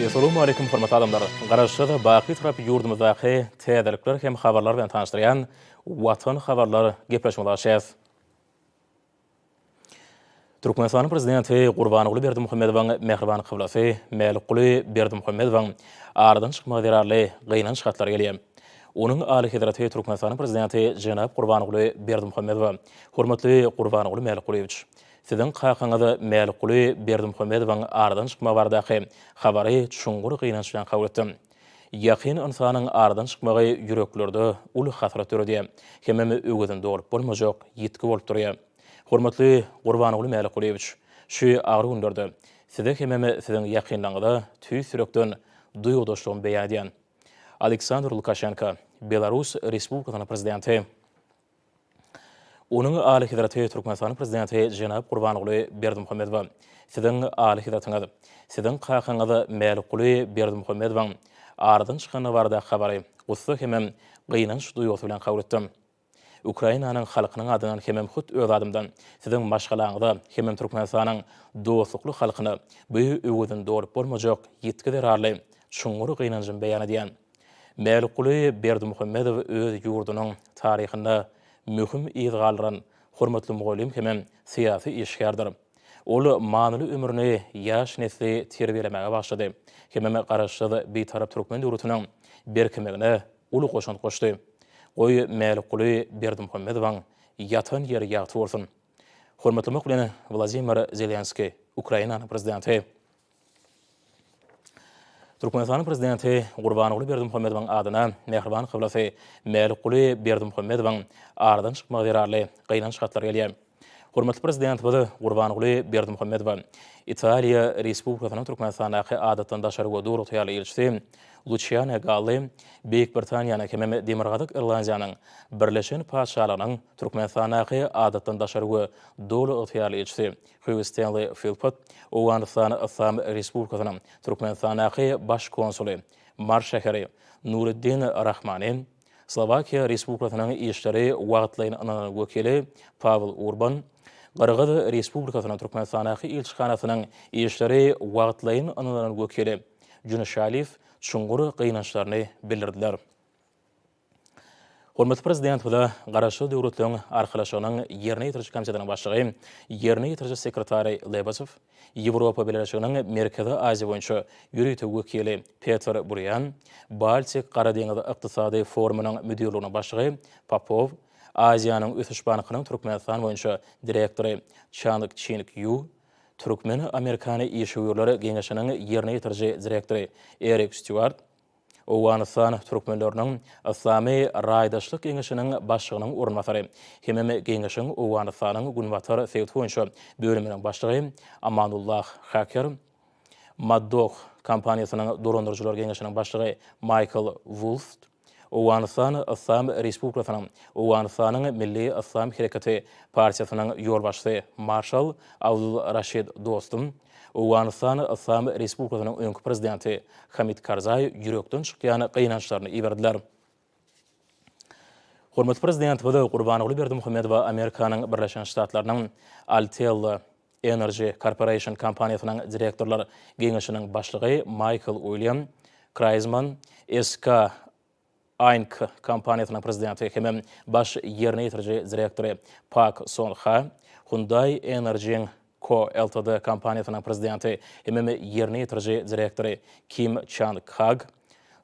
Assalamu alaikum hormatly adamlar. Garaşda baqi tarap yurdumuzdaki täzelikler hem habarlar bilen tanışdyrýan Watan habarlary gepleşmeli. Türkmenistan prezidenti Gurbanuly Berdimuhammedowyň mehriban kyblasy Melikuly Berdimuhammedowyň aradan çykmagy derarly gynanç şartlar gelýär. Onun Ali Hedrati Türkmenistan prezidenti Jenab Gurbanuly Berdimuhammedow, hormatly Gurbanuly Melikulyewич, sizin qaýqaňyzy Melikuly Berdimuhammedowyň aradan çykma bardaky habary çuňgur gynanç bilen kabul etdim. Ýakyn insanyň aradan çykmagy ýüreklerde uly hasrat töredi. Hemem öwgeden dolup bolmajak ýetki bolup durýar. Hormatly Gurbanuly Melikulyewich, şu agry günlerde size hemem siziň ýakynlaňyzda tüý sürekden duýgudaşlygyny beýan edýän Aleksandr Lukashenko, Belarus Respublikasynyň prezidenti. Onun Ali Hedrati Türkmenistan prezidenti Jenab Gurbanuly Berdimuhammedow, siziň Ali Hedratyňyz, siziň qaýqaňyzy Melikuly Berdimuhammedowyň aradan çykany barada habary gussa hemem gynanç duýgusy bilen kabul etdim. Ukrainanyň halkynyň adynan hemem hut öz adymdan siziň maşgalaňyzda hemem Türkmenistanyň dostlukly halkyny bu öwgeden dolup bolmajak ýetki derarly çuňgur gynançyny beýan edýän Melikuly Berdimuhammedow öz ýurdunyň taryhynda mühim ýyzgallaran hormatly mugallim hemem syýasy işgärdir. Ol manyly ömrüni ýaş nesli terbiýelemäge başlady. Hemem garaşdy bir tarap türkmen döwletiniň berkimegine uly goşan goşdy. Oy Melikuly Berdimuhammedowyň ýatan ýeri ýagty bolsun. Hormatly mugallim Vladimir Zelenskiy, Ukrainanyň prezidenti. Türkmenistan prezidenti Gurbanuly Berdimuhammedowyň adyna mehriban kyblasy Melikuly Berdimuhammedowyň aradan çykmagy derarly gynanç şartlar gelýär. Hormatly prezident boldy Gurbanuly Berdimuhammedow, Italiýa Respublikasynyň Türkmenistandaky adatdandaşary we dowlat ýaly elçisi Luciano Galli, Büyük Britaniýanyň hemem Demirgazyk Irlandiýanyň Birleşen Paşalygynyň Türkmenistandaky adatdandaşary we dowlat ýaly elçisi Hugh Stanley Philpott, Owganistan Assam Respublikasynyň Türkmenistandaky baş konsuly Marşahary Nuruddin Rahmany, Slovakiýa Respublikasynyň işleri wagtlaryň ananan wekili Pavel Urban, Qırğız Respublikasynyň Türkmenistandaky elçixanasynyň işleri wagtlaryň ananan wekili Junus Şaliyew çuňgur gynançlaryny bildirdiler. Hormatly prezident bilen garaşy döwletleriň arkalaşygynyň ýerine ýetirjek komitetynyň başlygy, ýerine ýetirjek sekretary Lebasov, Ýewropa Birleşiginiň Merkezi Aziýa boýunça ýürüýte wekili Petr Buryan, Baltik Gara deňizi ykdysady forumunyň müdirliginiň başlygy Popov, Aziýanyň ösüş bankynyň Türkmenistan boýunça direktory Çanlyk Çinik Yu, Türkmen Amerikany işgörleri geňeşiniň ýerine ýetirjek direktory Eric Stewart, Owganistan Türkmenläriniň Islamy Raýdaşlyk geňeşiniň başlygynyň ornatary, hemem geňeşiň Owganistanyň Günbatar Sewt boýunça bölüminiň başlygy Amanullah Haker, Maddok kompaniýasynyň dorandyrjylar geňeşiniň başlygy Michael Wolf, Owganistan Assam Respublikasynyň Owganistanyň Milli Assam Hereketi partiýasynyň ýolbaşçysy Marshal Abdul Rashid Dostum, Owganistan Assam Respublikasynyň öňkü prezidenti Hamid Karzai ýürekden çykýan gynançlaryny iberdiler. Hormatly prezident boldy Gurbanuly Berdimuhammedow Amerikanyň Birleşen Ştatlarynyň Altel Energy Corporation kompaniýasynyň direktorlar geňeşiniň başlygy Michael William Kreisman, SK Aynk kompaniýasynyň prezidenti hemem baş ýerine ýetirjek direktory Pak Son-ha, Hyundai Energy Co. Ltd. kompaniýasynyň prezidenti hemem ýerine ýetirjek direktory Kim Chang-hag,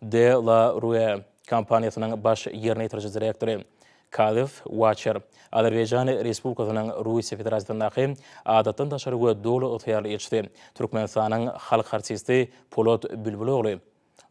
De La Rue kompaniýasynyň baş ýerine ýetirjek direktory Kalev Wacher, Azerbaýjan Respublikasynyň Russiýa Federasiýasyndaky adatdandaşary we dowlat ýaly elçisi Türkmenistanyň halk artisti Polat Bülbülogly,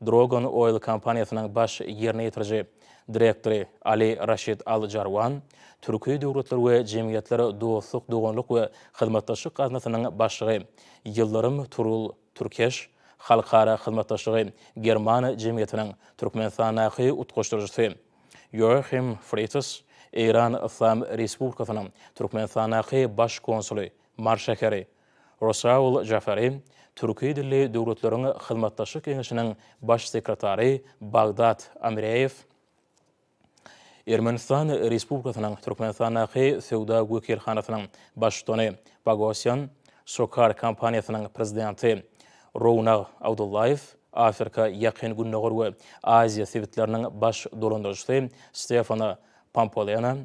Drogon Oil kompaniýasynyň baş ýerine ýetirjek direktory Ali Rashid Al-Jarwan, Türkiýe döwletleri we jemgyýetleri dostluk, doganlyk we hyzmatdaşlyk gaznasynyň başlygy Ýyllarym Turul Türkeş, halkara hyzmatdaşlygy German jemgyýetiniň Türkmenistandaky utgaşdyrjysy Joachim Freitas, Iran Assam Respublikasynyň Türkmenistandaky baş konsuly Marşahary Rosaul Jafari, Türkiýe dilli döwletleriň hyzmatdaşlyk geňeşiniň baş sekretary Bagdad Amireýew, Ermenistan Respublikasynyň Türkmenistandaky Sewda Wekilhanasynyň başlygy Bagosyan, Sokar kompaniýasynyň prezidenti Rownaq Abdullayew, Afrika yakın günnäger we Aziya sewitleriniň baş dolandyrjysy Stefano Pampoliana,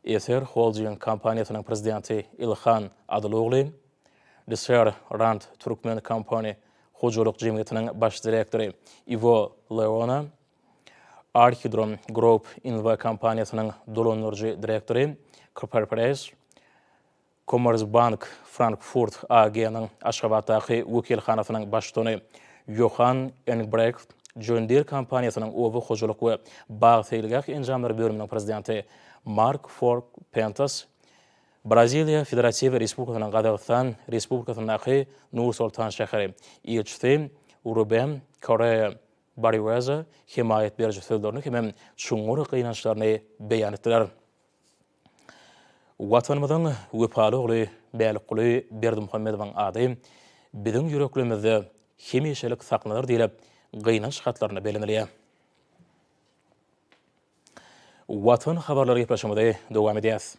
Ether Holding kompaniýasynyň prezidenti Ilhan Adılogly, Desert Rand Turkmen Company hojaluk jemgyýetiniň baş direktori Ivo Leona, Archidron Group Inva kompaniýasynyň dolandyrjy direktori Corporate Commerzbank Frankfurt AG-nyň Aşgabatdaky wekilhanasynyň başçysy Johan Engbrecht, John Deere kompaniýasynyň owy hojaluk we bag seýilgäh enjamlary bölüminiň prezidenti Mark Fork Pentas, Braziliya Federasiýa Respublikasynyň Gazaqstan Respublikasynyň Nur Sultan şäheri ilçisi Urubem Korea Bariweza himayet berýän sözlerini hem şuňur gynançlaryny beýan etdiler. Watanymyzyň wepaly ogly Bäliqly Berdimuhammedowyň ady biziň ýüreklerimizde hemişelik saklanır diýilip gynanç hatlaryna belenilýär. Watan habarlary ýetişmede dowam edýär.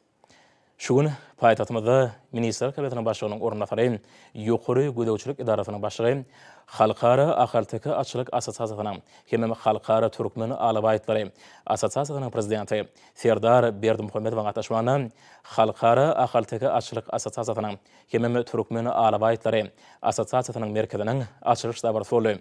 Şugun paýtagtymyzda Minister Kabinetining başlygynyň ornatary, ýokary gödäwçilik idarasynyň başlygy, Halkara Ahal-Teke Açylyk Assosiasiýasynyň hem Halkara Türkmen Alabaýtlary Assosiasiýasynyň prezidenti Serdar Berdimuhammedowyň gatnaşmagynda Halkara Ahal-Teke Açylyk Assosiasiýasynyň hem Türkmen Alabaýtlary Assosiasiýasynyň merkeziniň açylyş dabary söýledi.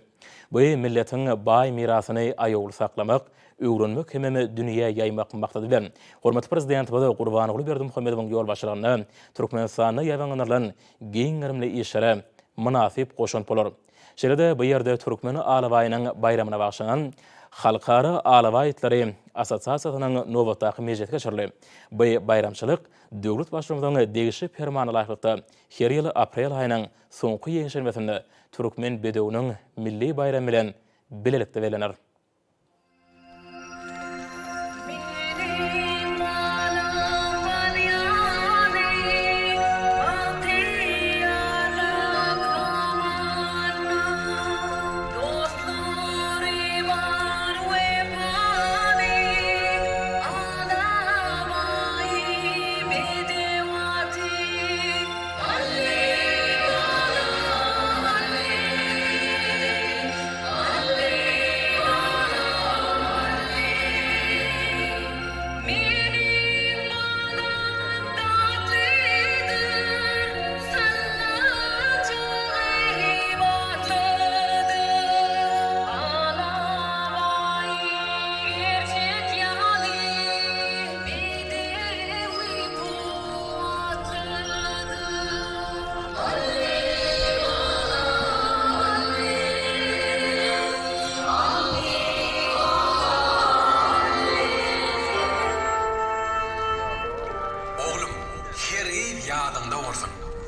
Bu milletiň baý mirasyny aýawl saklamak, öwrenmek hem dünýä ýaymak maksady bilen hormatly prezident we Gurbanoğlu Berdimuhammedowyň ýol başçylygyna Türkmenistanyň ýaňylaryň giň gyrmly işlere münasip goşun bolar. Şeride bu ýerde Türkmen alabaýynyň bayramyna bagşlanan Halkara Alabaýtlary Assosiasiýasynyň nowatdaky mejlisi geçirildi. Bu bayramçylyk döwlet başçylygynyň degişi fermany laýykda her ýyly aprel aýynyň soňky ýeňşenmesinde Türkmen bedewiniň milli bayramy bilen bilelikde belenir.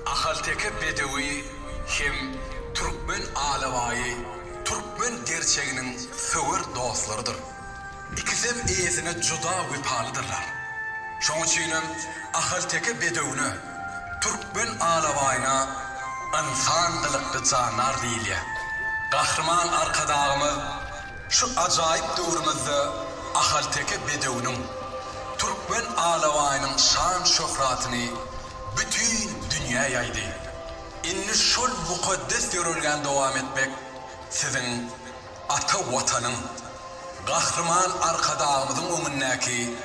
Ahal-Teke bedewi hem Türkmen alabaýy, Türkmen gerçeginiň söwer dostlarydyr. İkisem eýesine juda wepalydyrlar. Şoň üçin Ahal-Teke bedewine, Türkmen alabaýyna insandylykdy janar diýilýär. Gahrman arkadagymyz şu ajaýyp döwrümizde Ahal-Teke bedewiniň, Türkmen alabaýynyň şan şöhratyny bütün dünya yaydı. İnni şol mukaddes görülgen devam etmek sizin ata vatanın, gahrman arkadağımızın öňündäki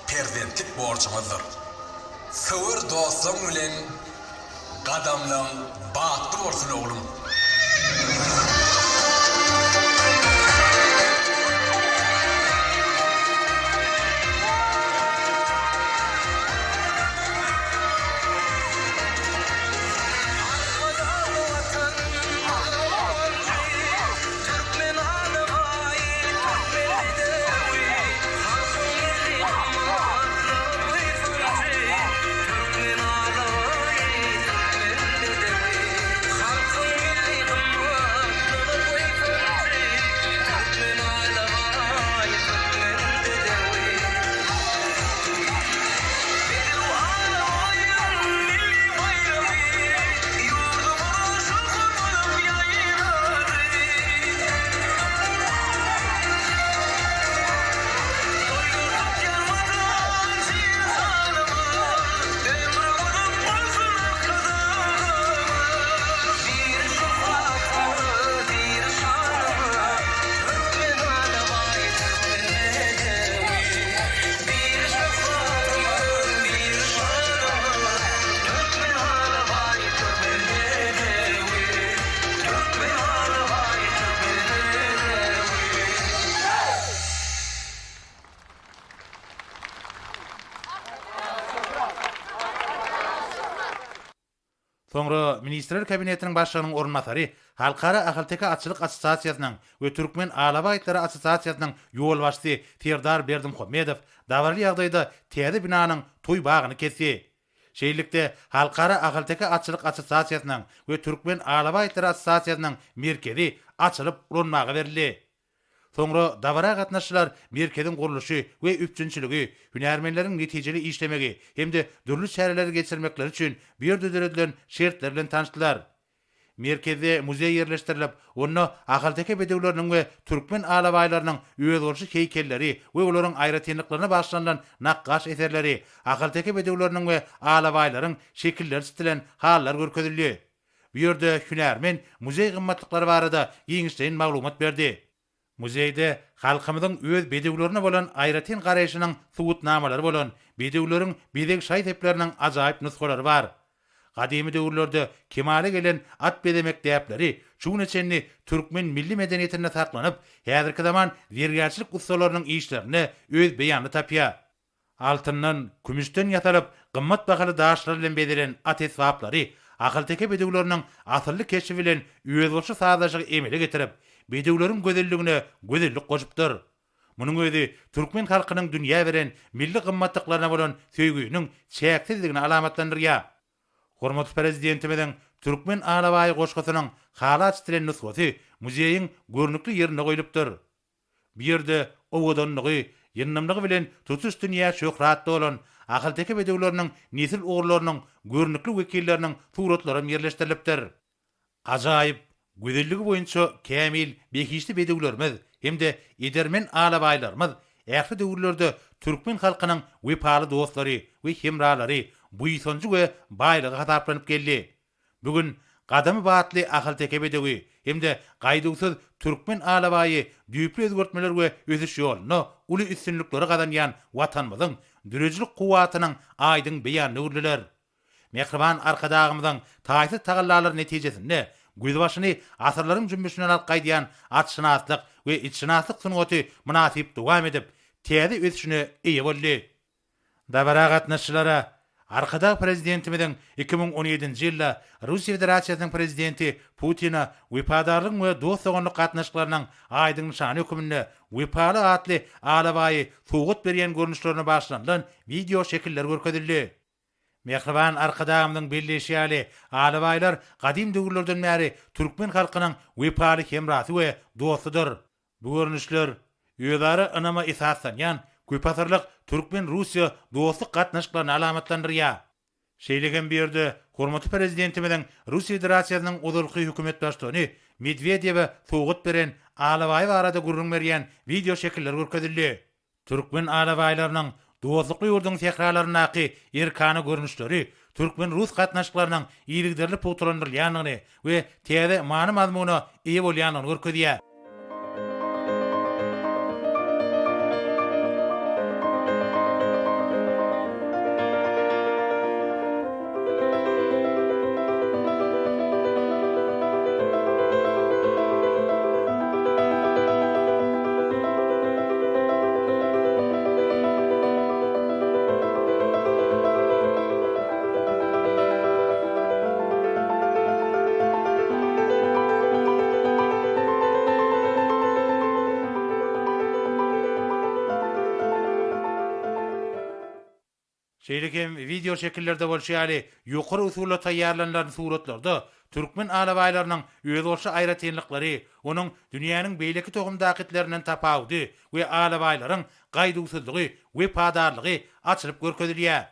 prezidentlik borcumuzdur. Söwer dostum bilen gadamlaň batdy bolsun oglum. Soňra Ministrler Kabinetiniň başlygynyň orunmasary Halkara Ahylteka Atçylyk Assosiasiýasynyň we Türkmen Alaba Aýtlary Assosiasiýasynyň ýol başçysy Firdar Berdimuhammedow dawarly ýagdaýda täze binanyň toý bagyny kesdi. Şeýlikde Halkara Ahylteka Atçylyk Assosiasiýasynyň we Türkmen Alaba Aýtlary Assosiasiýasynyň merkezi açylyp ulanmagy berildi. Soňra dawara gatnaşçylar merkezin guruluşy we üpçünçiligi, hünärmenleriň netijeli işlemegi hemde dürli şäherleri geçirmekleri üçin bir ýerde edilen şertler bilen tanışdylar. Merkezde muzey ýerleşdirilip, onu Ahylteka bedewleriniň we Türkmen alabaýlarynyň öýdürşi heýkelleri we olaryň aýratynlyklaryna bagşlanlan nakkaş eserleri, Ahylteka bedewleriniň we alabaýlaryň şekilleri stilen hallar görkezildi. Bu ýerde hünärmen muzey gymmatlyklary barada giňişden maglumat berdi. Muzeyde halkymyzyň öz bedewlerine bolan aýratyn garaýşynyň subutnamalary bolan bedewleriň bedek şaý tepleriniň ajaýyp nusgalary bar. Gadimy döwürlerde kemale gelen at bedemek däpleri şu neçenli Türkmen milli medeniýetine saklanyp, häzirki zaman wergärçilik ustalarynyň işlerini öz beýany tapýar. Altyndan, kümüşden ýasalyp, gymmat bahaly daşlar bilen bedelen at esbaplary Ahylteka bedewleriniň asyrly keşif bilen özgürçi sazdaşygy emele getirip, bedewleriň gözelligine gözellik goşupdyr. Munyň özi Türkmen halkynyň dünýä beren milli gymmatlyklaryna bolan söýgüýüniň çäksizligini alamatlandyrýar. Hormatly prezidentimiň Türkmen alabaý goşgusynyň halat dilen nusgasy muzeýiň görnükli ýerine goýulypdyr. Bu ýerde owadanlygy, ýynnamlygy bilen tutuş dünýä şöhratly bolan Ahylteka bedewleriniň nesil ogurlarynyň görnükli wekilleriniň suratlary ýerleşdirilipdir. Ajaýyp güzelligi boýunça kämil bekişli bedewlerimiz hemde edermen alabaýlarymyz ähli döwürlerde Türkmen halkynyň wepaly dostlary we hemralary bu ýysonjy we baýlygy hataplanıp geldi. Bugün gadamy batly Ahylteka bedewi hemde gaýdygysyz Türkmen alabaýy düýpli özgörtmeler we öziş ýoluny uly üstünlikleri gadanýan watanymyzyň dürejilik kuwatynyň aýdyň beýany urlular. Mehriban arkadagymyzyň taýsy tagallalary netijesinde güýdbaşyny asyrlaryň jümbüşinden alyp gaýdýan atşynaslyk we içşynaslyk sunugaty münasip dowam edip, täze ösüşine eýe boldy. Dabara gatnaşçylara arkada prezidentimiň 2017-nji ýylda Russiýa Federasiýasynyň prezidenti Putina wepadarlyk we dostlugynyň gatnaşyklarynyň aýdyň şany hökümine wepaly atly alabaýy suwgut berýän görnüşlerini başlandan video şekiller görkezildi. Mehriban arkadamyň belleşýäli alabaýlar gadim döwürlerden bäri Türkmen halkynyň wepaly hemrasy we dostudyr. Bu görnüşler ýödary anama esaslanýan köpasyrlyk Türkmen Russiýa dostluk gatnaşyklaryny alamatlandyrýar. Şeýlegen bir ýerde hormatly prezidentimiň Russiýa Federasiýasynyň uzurky hökümet başlygy Medvedew suwgut beren alabaýy barada gurrun berýän video şekiller görkezildi. Türkmen alabaýlarynyň dostlukly ýurduň tekrarlarynaky erkany görnüşleri Türkmen Rus gatnaşyklarynyň ýyligderli putulandyrylýanyny we täze many mazmuny eýe bolýanyny görkezýär. Şeýlekem video şekillerde bolşýaly ýokary usulla taýýarlanan suratlarda Türkmen alabaýlarynyň özgürçi aýratynlyklary, onuň dünýäniň beýleki togumdakytlerinden tapawdy we alabaýlaryň gaýdugsyzlygy we padarlygy açylyp görkezilýär.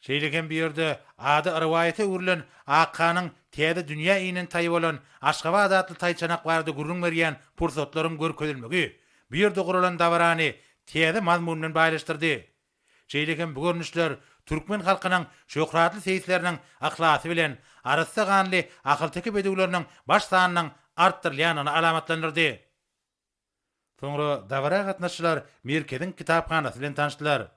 Şeýlekem bir ýerde ady riwayaty urlan Akkanyň täze dünýä ýynyň taýy bolan Aşgabat adly taýçanaklarda gurrun berýän pursatlaryň görkezilmegi bu ýerde guralan dawarany täze mazmunyny baýlaşdyrdy. Şeýlegen bu görnüşler Türkmen halkynyň şöhratly seyisleriniň ahlasy bilen arasda ganly Ahylteka bedewleriniň baş sanynyň artdyrylýanyny alamatlandyrdy. Soňra dawara gatnaşçylar merkeziň kitaphanasy bilen tanışdylar.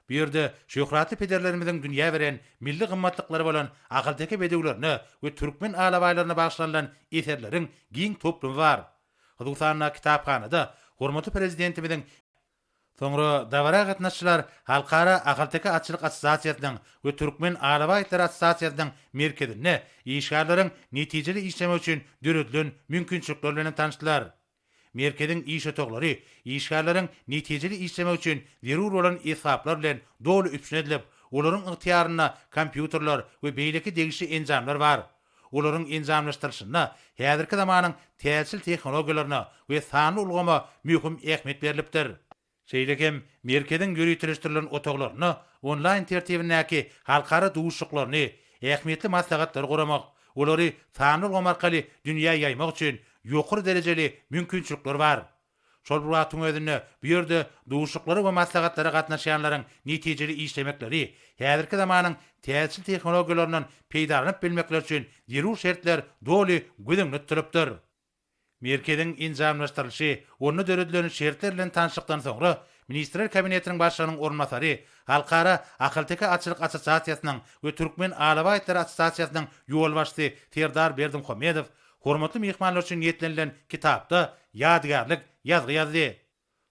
Bu ýerde şöhratly pederlerimiziň dünýä beren milli gymmatlyklary bolan Ahylteka bedewlerini we Türkmen alabaýlaryna bagşlanlan eserleriň giň toplumy bar. Hudusanna kitaphanada hormatly prezidentimiň Soňra dawara gatnaşçylar Halkara Ahalteka Açylyk Assosiasiýasynyň we Türkmen Alaba Aýtlar Assosiasiýasynyň merkezine işgärleriň netijeli işlemi üçin düredilen mümkinçilikler bilen tanışdylar. Merkezin iş ötoglary işgärleriň netijeli işlemi üçin zerur bolan hesaplar bilen dolu üpsünedilip, olaryň ygtyýaryna kompýuterler we beýleki degişli enjamlar bar. Olaryň enjamlaşdyryşyna häzirki zamanyň täsir tehnologiýalaryna we sany ulgama mühim ähmiýet berilipdir. Şeýlekem merkezin ýürütülişdirilen otoglaryny, onlaýn tertibindäki halkara duşuklaryny, ähmiýetli maslahatlar guramak, olary sany ulgama arkaly dünýä ýaymak üçin ýokary derejeli mümkinçilikler bar. Şol wagtyň özünde bu ýerde duşuklary we maslahatlary gatnaşýanlaryň netijeli işlemekleri, häzirki zamanyň täsir tehnologiýalarynyň peýdalanyp bilmekleri üçin ýerur şertler doly güdümli turupdyr. Merkezin enjamlaşdyrylyşy, onu döredilen şertler bilen tanışykdan soňra Ministrler Kabinetiniň başlygynyň orunmasary, Halkara Ahalteka Açylyk Assosiasiýasynyň we Türkmen Alaba Aýtlar Assosiasiýasynyň ýolbaşçysy Serdar Berdimuhammedow hormatly mehmanlar üçin ýetlenilen kitapda ýadygärlik ýazgy ýazdy.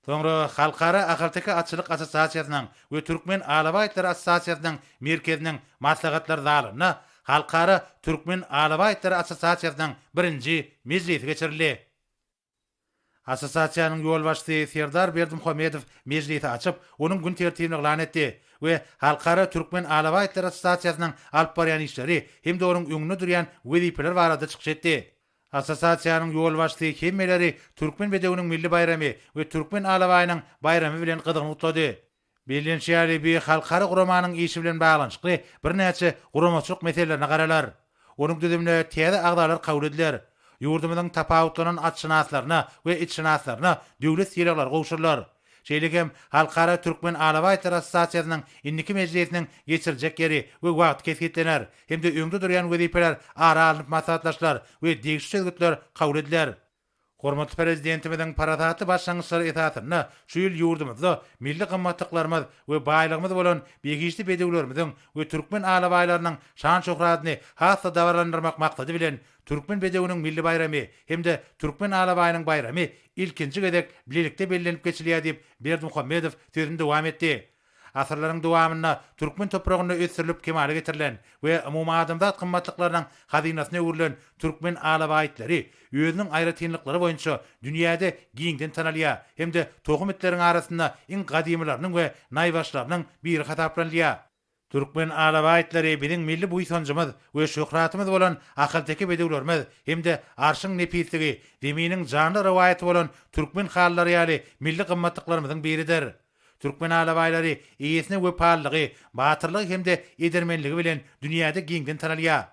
Soňra Halkara Ahalteka Açylyk Assosiasiýasynyň we Türkmen Alaba Aýtlar Assosiasiýasynyň merkeziniň maslahatlar zalyna Halkara Türkmen Alaba Aýtlar Assosiasiýasynyň birinji mejlisi geçirildi. Assosiasiýanyň ýolbaşçysy Serdar Berdimuhammedow mejlisi açyp, onuň gün tertibini elan etdi we Halkara Türkmen Alaba Aýtlar Assosiasiýasynyň alyp barýan işleri hem de onuň öňünde durýan wezipeler barada çykyş etdi. Assosiasiýanyň ýolbaşçysy hemmeleri Türkmen bedewiniň milli bayramy we Türkmen Alaba Aýynyň bayramy bilen gyzygyny utlady. Bilinçli bir halkara guramanyň işi bilen baglanyşykly bir näçe guramaçylyk meselelerini garalar. Onuň düzümine täze agdalar kabul ediler. Ýurdumyzyň tapawutlanan atşynaslaryna we içşynaslaryna döwlet ýerler gowşurlar. Şeýlekem Halkara Türkmen Alaba Aýtlar Assosiasiýasynyň indiki mejlisiniň geçirijek ýeri we wagt kesgitlener. Hem de öňde durýan wezipeler ara alyp maslahatlaşlar we degişli çözgütler kabul ediler. Hormatly prezidentimiziň paraty başlangyçlary esatyna şu ýyl ýurdumyzda milli gymmatlıklarymyz we baýlygymyz bolan begişli bedewlerimiziň we Türkmen alaba aýlarynyň şan şöhratyny hassa dawarlandyrmak maksady bilen Türkmen bedewiniň milli bayramy hem de Türkmen alaba aýynyň bayramy ilkinji gedek bilelikde bellenip geçilýär diýip Berdimuhammedow sözünde dowam etdi. Asırlaryň dowamynda Türkmen topragynda ösürilip kemale getirilen we umumy adamzat gymmatlyklarynyň hazynasyna öwrilen Türkmen alaba aýtlary özüniň aýratynlyklary boýunça dünýäde giňden tanalýar hem de togum etleriň arasynda iň gadymlarynyň we naýbaşlarynyň biri hataplanýar. Türkmen alaba aýtlary biziň milli buýsanjymyz we şöhratymyz bolan Ahalteka bedewlerimiz hem de arşyň nepisligi, deminiň janly riwayaty bolan Türkmen hallary ýaly milli gymmatlyklarynyň biridir. Türkmen alaba aýlary iýesine we parlygy, batyrlygy hem de edermenligi bilen dünýäde giňden tanalýar.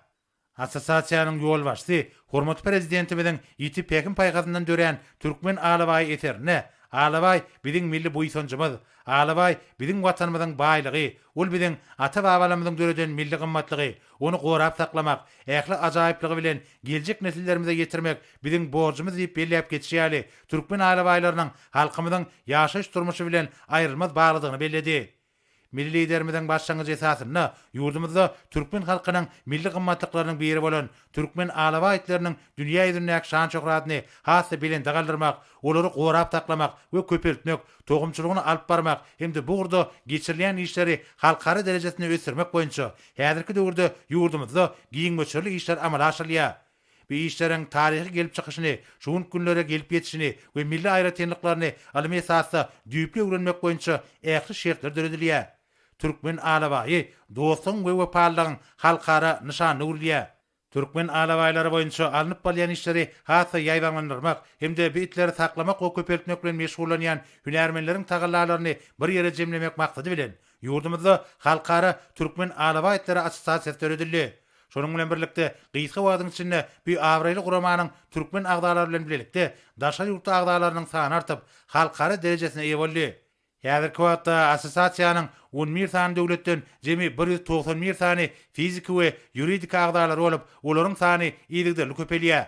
Assosiasiýanyň ýolbaşçysy, hormatly prezidentimiziň ýiti pekin paýgazyndan dören Türkmen alaba eterine, alaba biziň milli buýsanjymyz, alaba biziň watanymyzyň baýlygy, ol biziň ata-babalarymyzyň döreden milli gymmatlygy, onu gorap saklamak, ähli ajaýyplygy bilen geljek nesillerimize getirmek biziň borjumyz diýip belläp geçýärli. Türkmen alaba aýlarynyň halkymyzyň ýaşaş durmuşy bilen aýrylmaz baglydygyny belledi. Milli liderimiziň başlangyç esasyna ýurdumyzda Türkmen halkynyň milli gymmatlyklarynyň biri bolan Türkmen alaba aýtlarynyň dünýä ýüzündäki şan şöhratyny hassa bilen dagaldyrmak, olary gorap taklamak we köpeltmek, togumçylygyny alyp barmak hem de bu gurda geçirilen işleri halkara derejesine ösürmek boýunça häzirki döwürde ýurdumyzda giň göçerli işler amala aşyrylýar. Bu işleriň taryhy gelip çykyşyny, şuň günlere gelip ýetişini we milli aýratynlyklaryny alymy esasda düýpli öwrenmek boýunça ähli şertler döredilýär. Türkmen alabaýy dostun we wepalygyň halkara nişany urulýar. Türkmen alaba aýlary boýunça alınıp bolýan işleri hassa ýaýdanlandyrmak hem de bitleri saklamak we köpeltmek bilen meşgullanýan hünärmenleriň tagallalaryny bir ýere jemlemek maksady bilen ýurdumyzda halkara Türkmen alaba aýtlary assosiasiýasy töredildi. Şonuň bilen birlikde gysga wagtyň içinde bu awraýly guramanyň Türkmen agdalary bilen birlikde daşa ýurt agdalarynyň sany artyp halkara derejesine eýe boldy. Häzirki wagtda assosiasiýanyň 11 sany döwletden jemi 191 sany fiziki we ýuridik agdalary bolup, olaryň sany ýygydy köpelýär.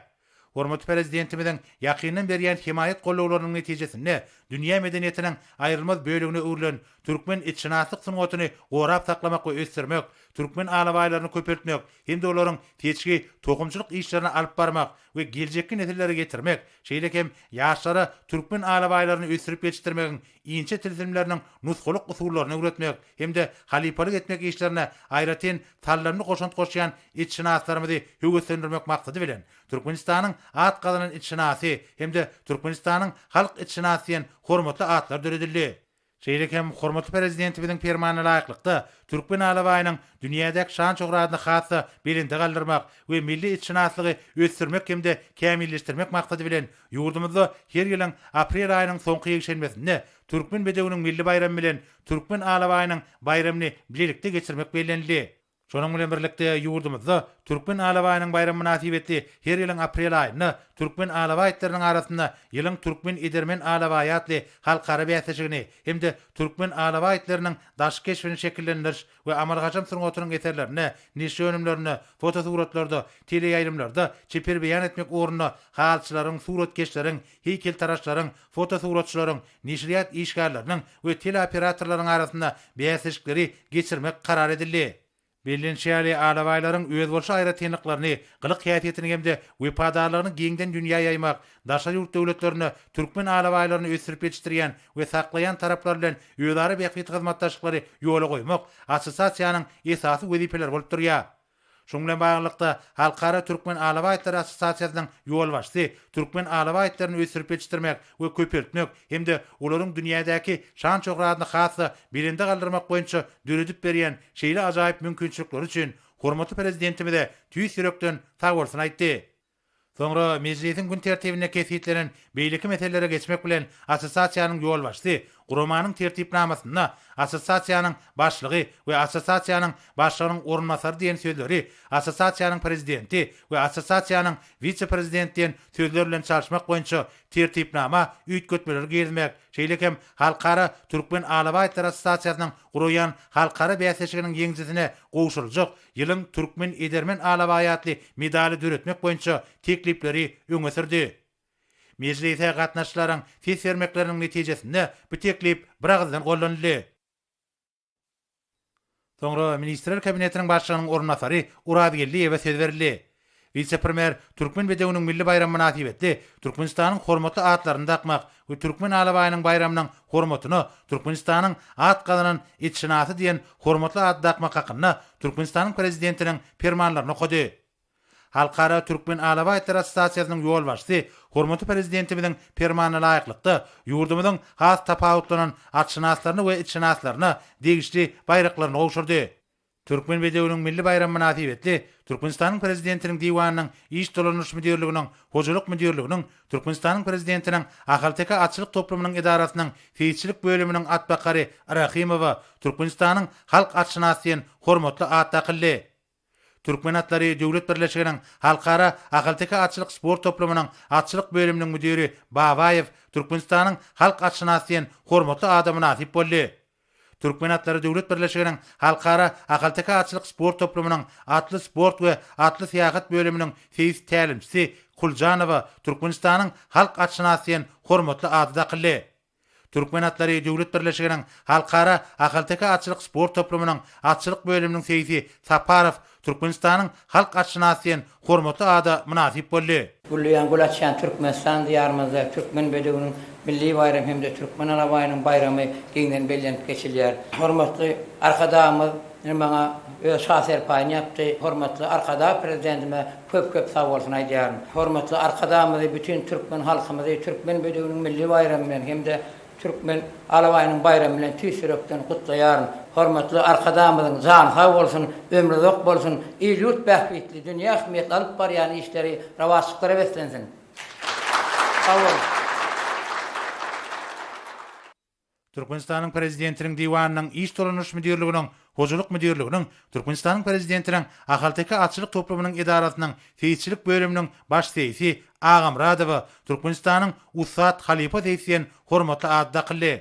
hormatly prezidentimizin ýakyndan berýän himayet gollawlarynyň netijesinde dünýä medeniyetiniň aýrylmaz bölügine öwrilen türkmen etşinaslyk sunugatyny gorap saklamak we ösdürmek, türkmen alabaýlaryny köpertmek, hem de olaryň teçki tokumçylyk işlerini alyp barmak we geljekki nesillere getirmek, şeýlekem ýaşlara türkmen alabaýlaryny ösdürip ýetişdirmegiň inçe tilsimleriniň nusgulyk usullaryny öwretmek, hem de halipalyk etmek işlerine aýratyn tallarny goşan etşinaslarymyzy höwetlendirmek maksady bilen Türkmenistanyň at gazanan etşinasy hem de Türkmenistanyň halk etşinasy hormatly atlar döredildi. Şeýlekem hormatly prezidentimiziň fermanyna laýyklykda türkmen alabaýynyň dünýädäki şan şöhratyny hassa belinde galdyrmak we milli etşinaslygy ösdürmek hem de kämilleşdirmek maksady bilen ýurdumyzda her ýylyň aprel aýynyň soňky ýekşenmesinde türkmen bedewiniň milli bayramy bilen türkmen alabaýynyň bayramyny birlikde geçirmek bellenildi. Şonuň bilen birlikde ýurdumyzda türkmen alabaýynyň bayramy münasibetli her ýylyň aprel aýyny türkmen alabaýytlarynyň arasynda ýylyň türkmen edermen alabaýatly halkara bäsejigini hem de türkmen alabaýytlarynyň daş keşfini şekillendiriş we amalgaçam sunugatynyň eserlerini, niş önümlerini fotosuratlarda, teleýaýrymlarda çepir beýan etmek ornuna halçylaryň, suratkeşleriň, heýkeltaraşlaryň, fotosuratçylaryň, nişriyat işgärleriniň we teleoperatorlaryň arasynda bäsejikleri geçirmek karar edildi. Bellenşäli alabaýlaryň öz bolşa aýratynlyklaryny, gylyk häsiýetini hem de wepadarlygyny geňden dünýäge ýaymak, daşa ýurt döwletlerini türkmen alabaýlaryny ösdürip ýetişdirýän we saklaýan taraplar bilen öýdary bähbit hyzmatdaşlyklary ýola goýmak assosiasiýanyň esasy wezipeleri bolup durýar. Şoň bilen baglykda Halkara Türkmen Alabaýtlar Assosiasiýasynyň ýol başçysy türkmen alabaýtlaryny ösdürip ýetişdirmek we köpertmek hem de olaryň dünýädäki şan şöhratyny hassa belinde galdyrmak boýunça döredip berýän şeýle ajaýyp mümkinçilikler üçin hormatly prezidentimize tüýs ýürekden tawarsyn aýtdy. Soňra meclisiň gün tertibine kesýetlenen beýleki meselelere geçmek bilen assosiasiýanyň ýol başçysy Guramanyň tertipnamasyna assosiasiýanyň başlygy we assosiasiýanyň başlygynyň orunmasary diýen sözleri, assosiasiýanyň prezidenti we assosiasiýanyň vice-prezidenti diýen sözler bilen çalyşmak boýunça tertipnama üýtgetmeler gezmek, şeýlekem Halkara Türkmen Alabaýtlar Assosiasiýasynyň guraýan halkara bäsejiginiň ýeňjisine gowşuljak ýylyň türkmen edermen alabaýatly medali döretmek boýunça teklipleri öňe sürdi. Meclise gatnaşyklaryň ses bermekleriniň netijesinde bu teklip bir agzdan gollanyldy. Soňra Ministrler Kabinetiniň başlygynyň orunmasary Urad Geldiýewe söz berildi. Vice-premier türkmen bedewiniň milli bayramy münasibetli Türkmenistanyň hormatly atlaryny takmak we türkmen alabaýynyň bayramynyň hormatyny Türkmenistanyň at gazanan etşinasy diýen hormatly ad takmak hakyny Türkmenistanyň prezidentiniň fermanlaryna koydy. Halkara Türkmen Alabaýtlar Assosiasiýasynyň ýol başçysy hormatly prezidentimiziň fermanyna laýyklykda ýurdumyzyň has tapawutlanan atşynaslaryny we etşinaslaryny degişli bayraklaryny gowşurdy. Türkmen bedewiniň milli bayramy münasibetli Türkmenistanyň prezidentiniň diwanynyň iş dolanyş müdirliginiň, hojalyk müdirliginiň, Türkmenistanyň prezidentiniň Ahalteka atçylyk toplamynyň idarasynyň feýçilik bölüminiň atbakary Rahimowa Türkmenistanyň halk atşynasyň hormatly at takyldy. Türkmen atlary döwlet birleşiginiň Halkara Ahalteka atçylyk sport toplamynyň atçylyk bölüminiň müdiri Babaýew Türkmenistanyň halk atşynasyň hormatly adamy nasip boldy. Türkmen atlary döwlet birleşiginiň Halkara Ahalteka atçylyk sport toplamynyň atly sport we atly syýahat bölüminiň feýiz tälimçisi Kuljanowa Türkmenistanyň halk atşynasyň hormatly ady takyldy. Türkmen atlary döwlet birleşiginiň Halkara Ahalteka atçylyk sport toplamynyň atçylyk bölüminiň feýizi Saparow Türkmenistanyň halk atşynasyň hormatly ady münasip boldy. Gulleýan Gulatçan Türkmenistan diýarymyzda türkmen bedewiniň milli bayramy hem de türkmen alabaýynyň bayramy geňden bellenip geçilýär. Hormatly arkadaşymyz maňa öz şahser paýny ýapdy. Hormatly arkadaş prezidentime köp sag bolsun aýdýarym. Hormatly arkadaşymyzy bütün türkmen halkymyzy türkmen bedewiniň milli bayramy bilen hem de türkmen alabaýynyň bayramy bilen tüýsürekden gutlaýarym. Hormatly arkadaşymyzyň jany sag bolsun, ömrü uzak bolsun, ýurt bähbitli dünýä ähmiýetli alyp barýan işleri rawaçlyklara beslensin. Sag bolun. Türkmenistanyň prezidentiniň diwanynyň iş dolanyş müdirliginiň, hojalyk müdirliginiň, Türkmenistanyň prezidentiniň Ahalteka atçylyk toplamynyň idarasynyň feýçilik bölüminiň başçysy Agam Radowa Türkmenistanyň Usat Halipa diýen hormatly ady takyldy.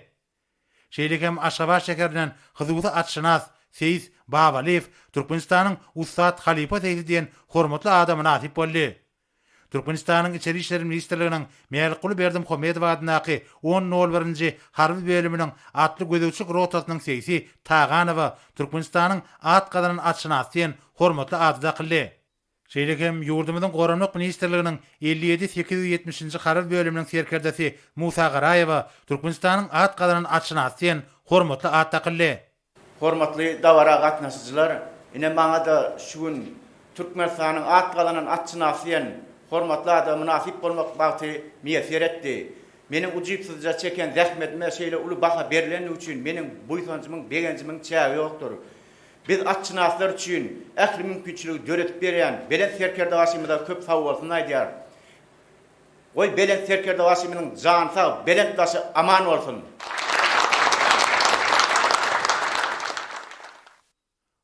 Şeýlekem Aşgabat şäheriniň hyzywda atşynas Seyis Babaliýew Türkmenistanyň Usat Halipa diýen hormatly adamy nasip boldy. Türkmenistanyň Içeri işleri ministrliginiň Melikuli Berdimuhammedow adynaky 10.01-nji harby bölüminiň atly gözegçilik rotasynyň seýsi Taganowa Türkmenistanyň at gadanyn atşynasy hormatly adyda kıldy. Şeýlekem ýurdumyzyň Goranlyk ministrliginiň 57-870-nji harby bölüminiň serkerdesi Musa Garaýewa Türkmenistanyň at gadanyn atşynasy hormatly adyda kıldy. Hormatly dawara gatnaşyjylar, ine maňa da şu gün Türkmenistanyň at gadanyn atşynasy hormatly adam münasip bolmak bagty meýser etdi. Meniň ujypsızca çeken zähmetime şeýle uly baha berilen üçin meniň buýsanjymyň, begenjimiň çägi ýokdur. Biz atşynaslar üçin ähli mümkinçiligi döretip berýän Belen Serkerde Haşimyda köp sag bolsun aýdýar. Oý Belen Serkerde Haşimyň jany sag, Belen taşy aman bolsun.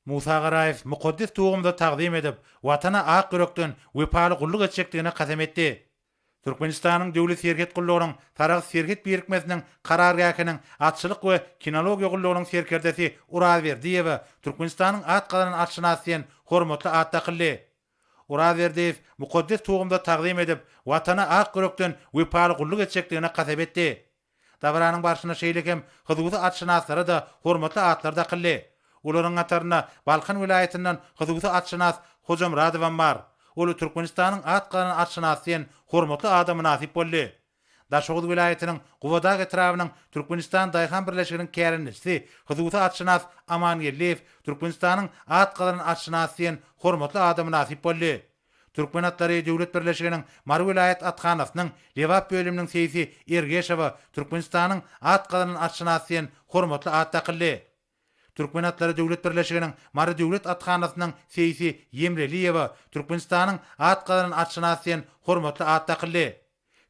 Musa Garaýew mukaddes tugumda taqdim edip, watana ak ýürekden wepaly gulluk etjekdigine kasam etdi. Türkmenistanyň döwlet serket gulluglarynyň tarag serket birikmesiniň karargahynyň atçylyk we kinologiýa gulluglarynyň serkerdesi Uraz Berdiýew Türkmenistanyň at gadanyn atşynasyň hormatly atda kıldy. Uraz Berdiýew mukaddes tugumda taqdim edip, watana ak ýürekden wepaly gulluk etjekdigine kasam etdi. Dabranyň başyna şeýlekem hyzgysy atşynaslary da hormatly atlarda kıldy. Olaryň ataryna Balkan vilayetinden hyzgysy atşynas Hojam Radowan bar. Ol Türkmenistanyň at gadanyn atşynasyň hormatly adam nasip boldy. Daşoğuz vilayetiniň Guwadag etrawynyň Türkmenistan Daýhan birleşiginiň kärinçisi hyzgysy atşynas Aman Yerliýew Türkmenistanyň at gadanyn atşynasyň hormatly adam nasip boldy. Türkmen atlary döwlet birleşiginiň Mar vilayet atxanasynyň Lewap bölüminiň seýsi Ergeşew Türkmenistanyň at gadanyn atşynasyň hormatly atda kıldy. Türkmen atlary döwlet birleşiginiň Mar döwlet atxanasynyň seýsi Yemreliýew Türkmenistanyň at gadanyn atşynasyň hormatly atda kıldy.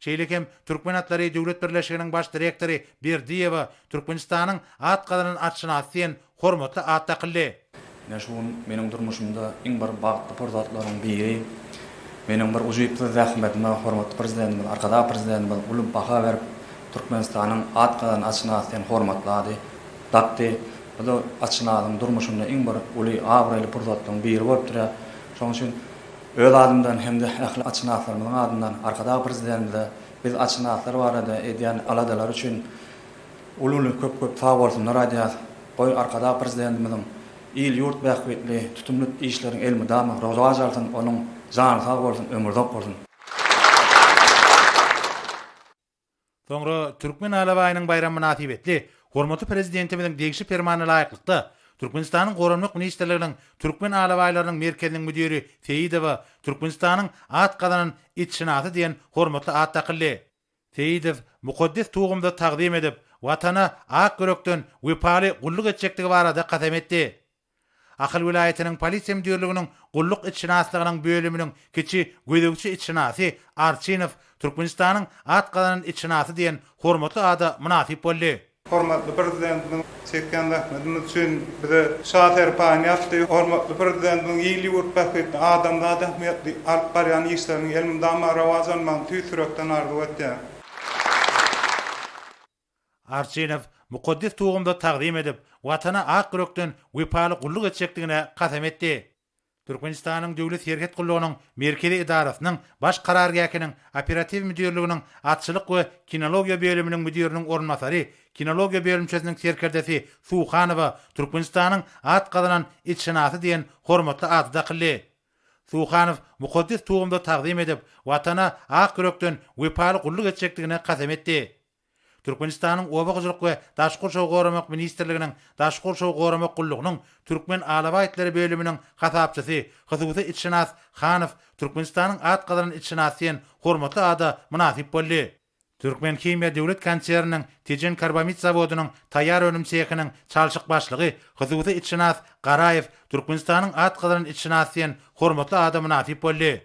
Şeýlekem Türkmen atlary döwlet birleşiginiň baş direktori Berdiýew Türkmenistanyň at gadanyn atşynasyň hormatly atda kıldy. Näşun meniň durmuşymda iň bir bagtly portretlaryň biri, meniň bir ujuýply zähmetime hormatly prezidentim, arkada prezidentim uly baha berip Türkmenistanyň at gadanyn atşynasyň hormatlady. Dakdy bu da atşynasyň durmuşymda iň bir uly awraly portretlaryň biri bolup durar. Şoň üçin öz adymdan hem de ähli atşynaslaryň adyndan arkada prezidentimde biz atşynaslar barada edýän aladalar üçin uly köp sag bolsunlar aýdýar. Boy arkada prezidentimizin il yurt bähwetli tutumly işleriň elmi damy rozaj alsyn, onuň jany sag bolsun, ömürdok bolsun. Soňra Türkmen alabaýynyň bayramy nasibetli hormatly prezidentimiziň degişi fermany laýyklykda Türkmenistanyň Goranlyk ministrliginiň Türkmen alabaýlarynyň merkeziniň müdiri Seýidow Türkmenistanyň at gadanyn itşinasy diýen hormatly atda kıldy. Seýidow mukaddes tugumda taqdim edip, watana ak ýürekden wepaly gulluk etjekdigi barada kasam etdi. Akyl vilayetiniň polisiýa müdirliginiň gulluk itşinaslygynyň bölüminiň kiçi gözegçi itşinasy Arçinow Türkmenistanyň at gadanyn itşinasy diýen hormatly ada münasip boldy. Hormatly prezidentimiň çekýän rahmetimiz üçin bize şaher paýany ýapdy. Hormatly prezidentimiň ýyly ýurt bähwetli adamlar da ähmiýetli alyp barýan işlerini elmi dama rawazanman tüýsürekden arzu etdi. Arçinow mukaddes tugumda taqdim edip, watana ak ýürekden wepaly gulluk etjekdigine kasam etdi. Türkmenistanyň döwlet serket gullugynyň merkezi idarasynyň baş karargahynyň operativ müdirliginiň atçylyk we kinologiýa bölüminiň müdiriniň ornmasary, kinologiýa bölümçesiniň serkerdesi Suhanowa Türkmenistanyň at gadanyn itşinasy diýen hormatly adyda kıldy. Suhanow mukaddes tugumda taqdim edip, watana ak ýürekden wepaly gulluk etjekdigine kasam etdi. Türkmenistanyň Oba Gyjylyk we Daşky Şow goramak ministrliginiň Daşky Şow goramak gullugynyň Türkmen alabaýtlary bölüminiň hasapçysy Hyzgysy itşinas Hanow Türkmenistanyň at gadanyn itşinasyň hormatly ada münasip boldy. Türkmen Kimya döwlet konserniň Tejen karbamid zawodynyň taýýar önüm çeýekiniň çalşyk başlygy Hyzgysy itşinas Garaýew Türkmenistanyň at gadanyn itşinasyň hormatly ada münasip boldy.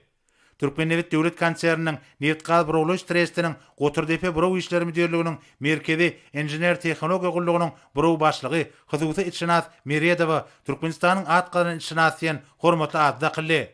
Türkmen Neft döwlet konserniň Neftgaz Burowlaş trestiniň Goturdepe Burow işleri müdirliginiň merkezi injener tehnologiýa gullugynyň burow başlygy Hyzgysy itşinas Meredow Türkmenistanyň at gadanyn itşinasyň hormatly adyda kıldy.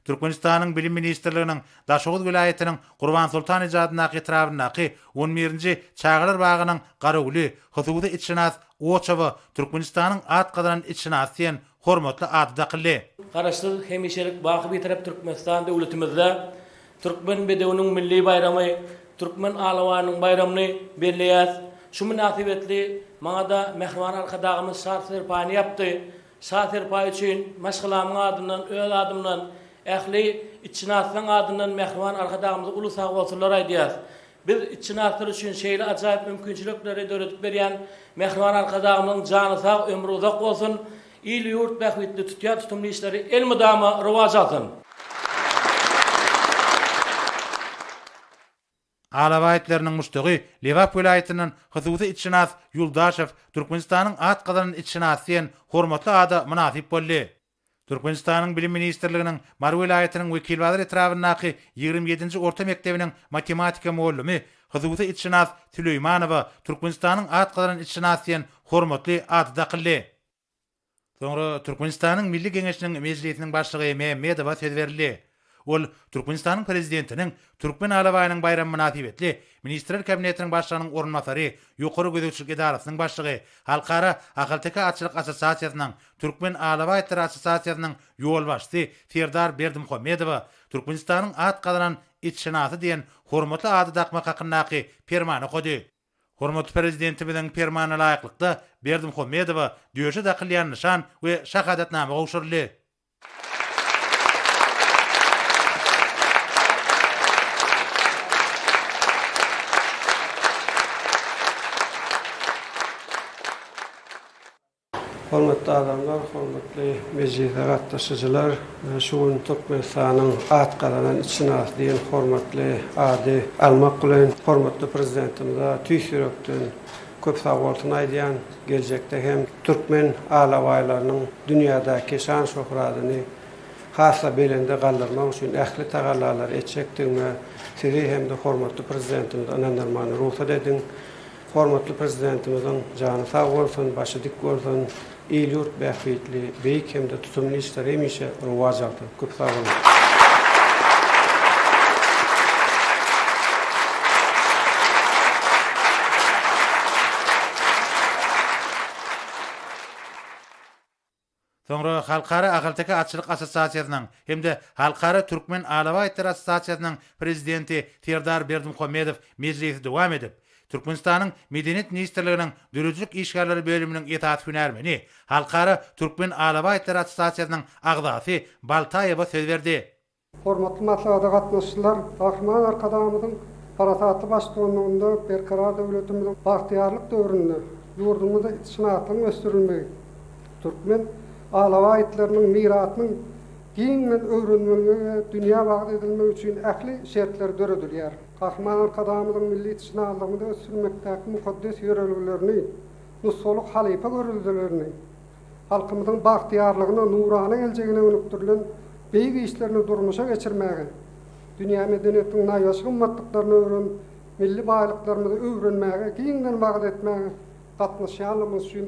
Türkmenistanyň bilim ministrliginiň Daşoğuz vilayetiniň Gurban Sultan ejadyna etrawynaky 11-nji Çağlar bagynyň Garaguly Hyzgysy itşinas Oçawa Türkmenistanyň at gadanyn itşinasyň hormatly adyda kıldy. Garaşsyk hemişelik baky bir tarap Türkmenistan döwletimizde Türkmen bedewiniň milli bayramy, Türkmen alawanyň bayramyny belleýär. Şu münasibetli maňa da mehriban arkadagymyz Safer Pany yapdy. Safer Pany üçin maşgalamyň adyndan, öz adymdan, ähli içinatlaryň adyndan mehriban arkadagymyza uly sag bolsunlar aýdýar. Biz içinatlar üçin şeýle ajaýyp mümkinçilikleri döretip berýän mehriban arkadagymyň jany sag, ömrü uzak bolsun. İl yurt bähwetli tutýar tutumly işleri el mudama rowaj alsyn. Alava aýtlarynyň muştagy Lewap welaýatynyň Hyzywy Içinaz Yuldaşew Türkmenistanyň at gazanan içinasy diýen hormatly ada münasip boldy. Türkmenistanyň bilim ministrliginiň Mar welaýatynyň wekil wazir etrafyndaky 27-nji orta mektebiniň matematika muallimi Hyzywy Içinaz Süleýmanowa Türkmenistanyň at gazanan içinasy diýen hormatly ady dakyldy. Soňra Türkmenistanyň Milli Geňeşiniň mejlisiniň başlygy Mehmedowa söz berildi. Ol Türkmenistanyň prezidentiniň Türkmen alawaýynyň bayramy münasibetli Ministrler Kabinetiniň başlygynyň orunmasary, ýokary gözegçilik idarasynyň başlygy, Halkara Ahalteka Atçylyk Assosiasiýasynyň Türkmen Alawaýytlar Assosiasiýasynyň ýol başçysy Serdar Berdimuhammedowa Türkmenistanyň at gazanan içinasy diýen hormatly ady dakmak hakyndaky fermany goýdy. Hormatly prezidentimiziň fermana laýyklykda Berdimuhammedowa döşe dakylýan nişan we şahadatnama gowşurly. Hormatly adamlar, hormatly mejlise gatnaşyjylar, şuň Türkmenistanyň at gazanan içinasy diýen hormatly ady almak bilen hormatly prezidentimize tüýsürekden köp sag bolsun aýdýan, geljekde hem Türkmen alawaýlarynyň dünýädäki şan şöhratyny hassa belende galdyrmak üçin ähli tagallalar etjekdigine sizi hem de hormatly prezidentimize anandyrmany ruhsat edin. Hormatly prezidentimiziň jany sag bolsun, başy dik bolsun. İl yurt bähwetli, beýik hem de tutumly işler hemişe rowaj aldy. Köp sag bolun. Soňra Halkara Ahalteka Atçylyk Assosiasiýasynyň hemde Halkara Türkmen Alawaýytlar Assosiasiýasynyň prezidenti Serdar Berdimuhammedow mejlisi dowam edip, Türkmenistanyň Medeniýet ministrliginiň dürüjlük işgärleri bölüminiň ýetat hünärmeni, Halkara Türkmen Alawaýytlar Assosiasiýasynyň agdasy Baltaýewa söz berdi. Hormatly maslahat gatnaşyjylar, Ahman arkadamyzyň parasatly başçylygynda berkarar döwletimiziň bagtyarlyk döwründe ýurdumyzda içinatyň ösdürilmegi, Türkmen alawaýytlarynyň miratynyň giňmen öwrenilmegi, dünýä wagt edilmegi üçin ähli şertler döredilýär. Ahman arkadamyzyň milli içinatlygynda ösdürmekdäki mukaddes ýöreliglerini, nusoluk halipa görüldülerini, halkymyzyň bagtyarlygyna, nurany geljegine önüktirilen beýik işlerini durmuşa geçirmäge, dünýä medeniýetiniň naýaşy gymmatlyklaryny öwren, milli baýlyklarymyzy öwrenmäge, giňmen wagt etmäge gatnaşýanlygymyz üçin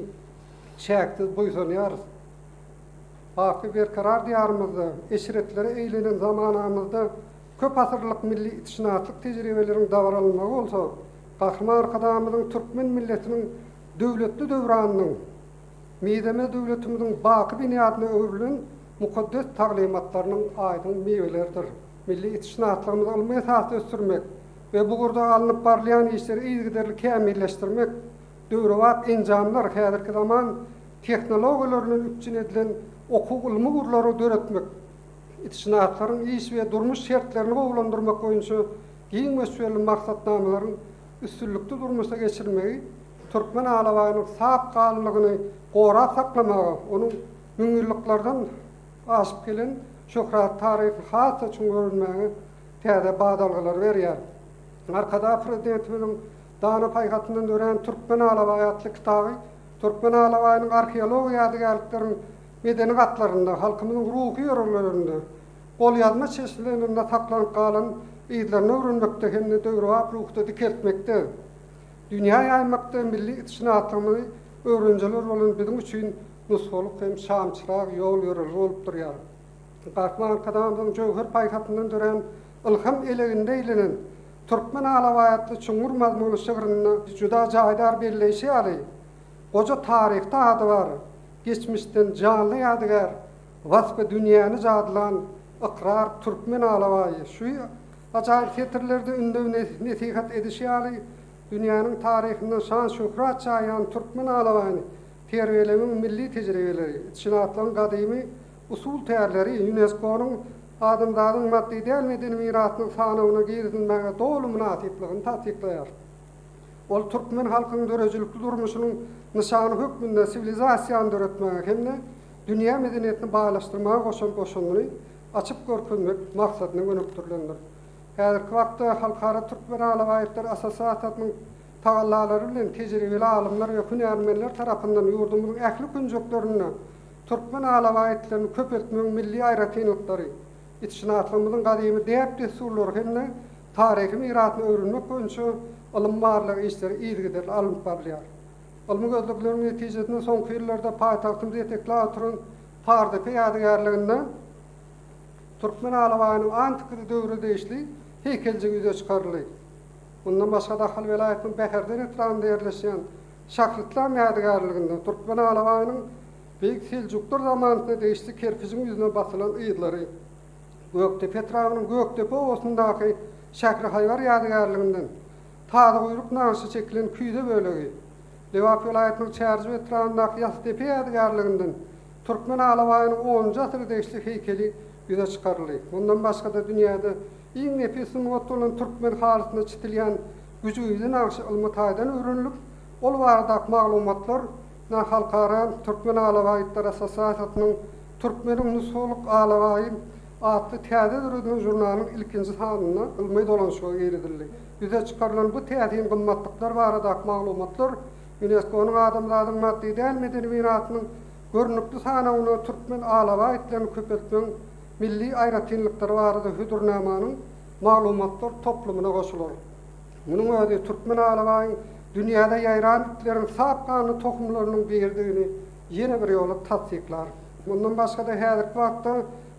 şäksiz boýsunýar. Baky berkarar diýarymyzda, eşiretlere eýlenen zamanamyzda köp asyrlyk milli itişnatlyk tejribeleriň dawaralmagy bolsa, Kahraman arkadamyzyň Türkmen milletiniň döwletli döwranynyň, medeme döwletimiziň baky binýatyna öwrilen mukaddes taglimatlarynyň aýdyn mewelerdir. Milli itişnatlygymyzy almy esasy ösdürmek we bu gurda alınıp barlayan işleri ýygyderli kämilleşdirmek, döwrewap enjamlar häzirki zaman teknologiýalaryň üçin edilen okuw ilmi gurlary döretmek, itişnatlaryň iş we durmuş şertlerini gowlandyrmak boýunça giň meşgul maksatnamalaryň üstünlükli durmuşa geçirmegi, Türkmen alawaýynyň sap gallygyny gora saklamagy, onuň müňürliklerden aşyp gelen şöhrat taryhy has üçin görülmegi täze badalgylar berýär. Arkada prezidentimiň dana paýgatyndan dören Türkmen alawaýatly kitaby, Türkmen alawaýynyň arheologiýa ýadygärliklerini medeni gatlarynda, halkymyzyň ruhy ýörelerinde, gol ýazma çeşitlerinde saklanyp galan ýyzlaryny öwrenmekde hem de döwrewap ruhda dikeltmekde. Dünýä ýaýmakda milli itişnatlygyny öwrenjiler bolan bizim üçin nusoluk hem şamçyrak ýol ýörelgi bolup durýar. Kahraman arkadamyzyň jowher paýgatyndan dören ilham eleginde eýlenen Türkmen alawaýatly çuňur mazmuny şygyryny juda jaýdar belleşi ýaly. Goja taryhda ady bar. Geçmişten canlı ýadygär, wasp dünýäni jadylan Iqrar Türkmen alawaýy. Şu Acayip tetirlerde ündöw netihat edişi ýaly dünýäniň taryhynda şan şöhret çaýan türkmen alawany terbiýelemeň milli tejribeleri, şinaatlaryň gadymy usul täýärleri UNESCO-nyň adamlaryň maddi däl medeni mirasyny sanawyna girilmäge dolu münasipligini tasdikleýär. Ol türkmen halkynyň dörejilikli durmuşynyň nişany hökmünde sivilizasiýany döretmäge hemde dünýä medeniýetini baglaşdyrmaga goşan açyp görkezmek maksadyny önükdirlendir. Häzirki wagtda halkara türkmen alawaýytlar asosiýasiýasynyň tagallary bilen tejribeli alymlar we hünärmenler tarapyndan ýurdumyzyň ähli künjeklerini türkmen alawaýytlaryny köpeltmek milli aýratynlyklary, itişnatlymyzyň gadymy däp desurlary hemde taryhy mirasyny öwrünmek boýunça alymlarlyk işleri ýergider alyp barýar. Almy gözlekleriň netijesinde soňky ýyllarda paýtagtymyz etekläp oturan Parda ýadygarlygynden türkmen alawaýynyň antik döwründe işli heykeljigi ýüze çykarly. Bundan başga da Hal welaýatynyň Bäherden etrafynda ýerleşýän Şahrytlar ýadygarlygyndə türkmen alawaýynyň beýik Seljuklar zamanynda deýişli kerpijiň ýüzüne basylan ýyllary, Göktepe etrafynyň Göktepe owasundaky Şäkri haývar ýadygarlygynden taýda guýruk naşy çekilen küýde bölegi, Lewap welaýatynyň Çärji etrafyndaky Ýastepe ýadygarlygynden türkmen alawaýynyň 10-njy asyr deýişli heykeli ýüze çykarly. Bundan başga da dünýäde iň nepis olan türkmen halatyna çitilýän güjüýli naşy ilmi taýdan öwrenilip, ol barada maglumatlar halkara türkmen alawaýytlar asosiýasiýasynyň türkmeniň nusuluk alawaýy adly täze döredin jurnalyň ilkinji sanyna ilmi dolanşyga girildi. Ýüze çykarylan bu täzeň gymmatlyklar barada maglumatlar UNESCO-nyň adamlaryň maddi däl medeni mirasynyň görnükli sanawyna türkmen alawaýytlaryny köpeltmek milli aýratynlyklary barada hüdurnamanyň maglumatlar toplumuna goşular. Munyň öňünde türkmen alawaýyň dünýäde ýaýran itlerin sapgany tohumlarynyň berdigini ýene bir ýola tasdiklar. Bundan başga da häzirki wagtda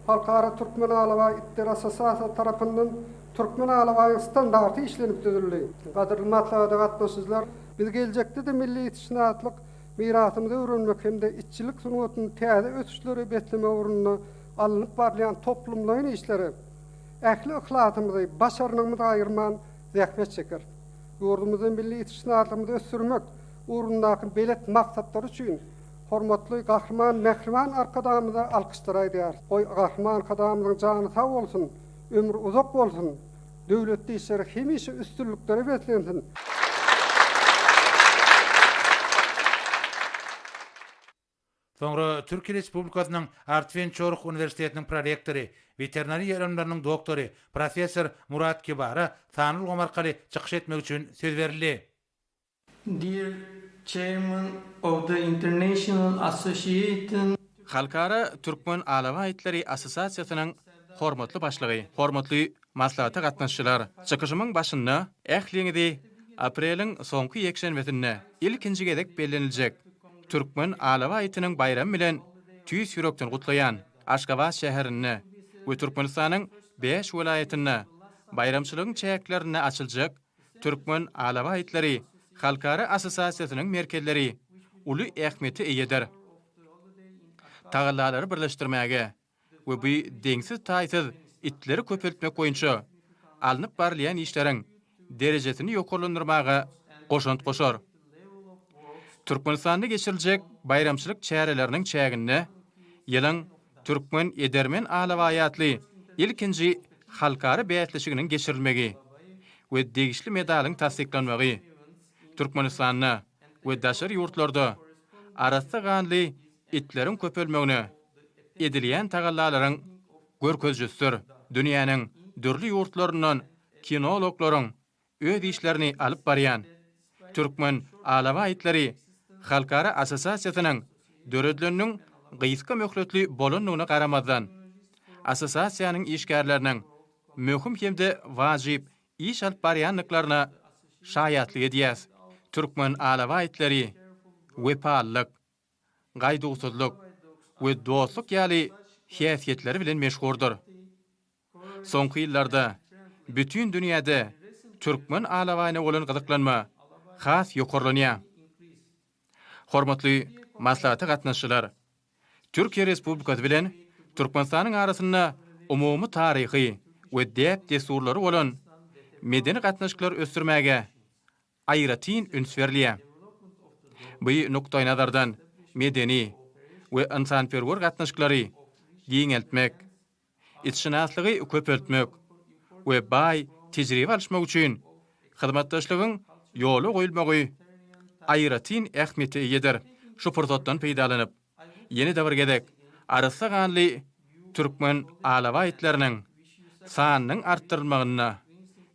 halkara türkmen alawaýy itler asosiýasiýasy tarapyndan türkmen alawaýyň standarty işlenip düzüldi. Gadyrly matlada gatnaşyjylar, biz geljekde de milli ýetişnatlyk mirasymyzy öwrenmek hemde itçilik sunuwatyny täze ösüşleri besleme uğruna alınıp barlayan toplumlaryň işleri ähli ihlatymyzy başarynymyzy aýyrman zähmet çeker. Ýurdumyzyň milli ýetişnatlygyny ösürmek uğrundaky belet maksatlar üçin hormatly gahrman Mehriman arkadamyza alkyşlar aýdýar. Oy gahrman arkadamyzyň jany sag bolsun, ömrü uzak bolsun, döwletli işleri hemişe üstünlükleri beslensin. Soňra Türkiýe Respublikasynyň Artwen Çoruk Universitetiniň prorektory, veterinariýa ýelimläriniň doktory, professor Murat Kibara Sanul Gomarkaly çykyş etmek üçin söz berildi. Dear Chairman of the International Association Halkara Türkmen Alawaýytlary Asosiýasiýasynyň hormatly başlygy, hormatly maslahata gatnaşçylar, çykyşymyň başynda ähliňidi apreliň soňky ýekşenbesinde ilkinji gezek bellenilejek Türkmen alawaýytynyň bayram bilen tüýs ýürekden gutlaýan Aşgabat şäherini we Türkmenistanyň 5 welaýatyny bayramçylygyň çäklerini açyljak Türkmen alawaýytlary halkara asosiýasiýasynyň merkezleri uly ähmiýeti eýeder. Tagallalary birleşdirmäge we bu deňsiz taýsyz itleri köpeltmek boýunça alınıp barlayan işleriň derejesini ýokarlandyrmaga goşant goşar. Türkmenistanda geçiriljek bayramçylyk çäreleriniň çägini ýylyň Türkmen edermen alawaýatly ilkinji halkara beýatleşiginiň geçirilmegi we degişli medalyň tasdiklanmagy Türkmenistanyň we daşary ýurtlarda arasy ganly itleriň köpelmegini edilýän tagallalaryň görkezjüsür. Dünýäniň dürli ýurtlaryndan kinologlaryň öz işlerini alyp barýan Türkmen alawaýytlary halkara asosiýasiýasynyň döredleriniň gyýyska möhletli bolanlygyna garamazdan asosiýasiýanyň işgärleriniň möhüm hemde wajyp iş alyp barýanlyklaryna şaýatlyk edýär. Türkmen alawaýytlary wepalyk, gaýdugsyzlyk we dostluk ýaly häsiýetleri bilen meşhurdur. Soňky ýyllarda bütün dünýäde Türkmen alawaýyna bolan gyzyklanma has ýokarlanýar. Hormatly maslahata gatnaşçylar, Türkiýe Respublikasy bilen Türkmenistanyň arasynda umumy taryhy we dep desurlary bolan medeni gatnaşyklar ösürmäge aýratyn üns berliýär. Bu nokta nazardan medeni we insanperwer gatnaşyklary giňeltmek, içşinaslygy köpeltmek we bay tejribe alşmak üçin hyzmatdaşlygyň ýoly goýulmagy aýratyn ähmiýeti ýeder. Şu fursatdan peýdalanyp ýeni däwir gedek arasa ganly türkmen alaba ýetleriniň sanynyň artdyrylmagyna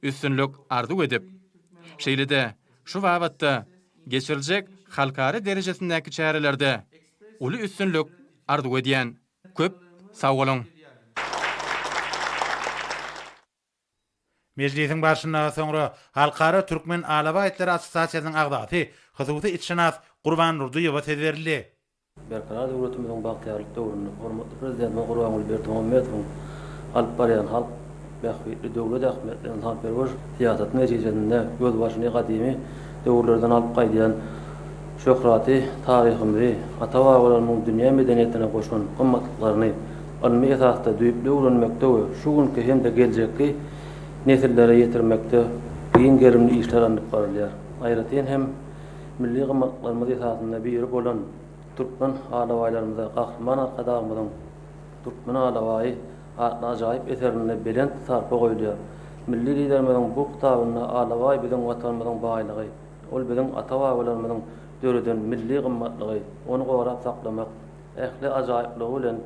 üstünlük arzu edip, şeýlede şu wagtda geçiriljek halkary derejesindäki çärelerde uly üstünlük arzu edýän köp sag bolun. Meclisin başyndan soňra Halkara Türkmen Alaba Aýtları Assosiasiýasynyň agdaty Hyzywty Içşinas Gurban Nurduýew tezberli. Berkarar döwletimiziň bagtýarlyk döwründe hormatly prezident Gurban Nurduýew alyp barýan halk bähwitli döwlet ähmiýetlerini tanperwer siýasat netijesinde göz başyny gadymy döwürlerden alyp gaýdýan şöhraty taryhymy, ata-babalarymyň dünýä medeniýetine goşan gymmatlyklaryny ilmi esasda düýüpli öwrenmekde we şu günki hemde geljekki nesillere ýetirmekde giň gerimli işler anyp barylýar. Aýratyn hem milli gymmatlarymyz esasynda biri bolan türkmen alabaýlarymyza gahryman arkadagymyň türkmen alabaýy ajaýyp eserini belent sarpa goýulýar. Milli liderleriň bu kitabyna alabaýy biziň watanymyzyň baýlygy, ol biziň ata-babalarymyzyň döredän milli gymmatlygy, onu gorap saklamak, ähli ajaýyplygy bilen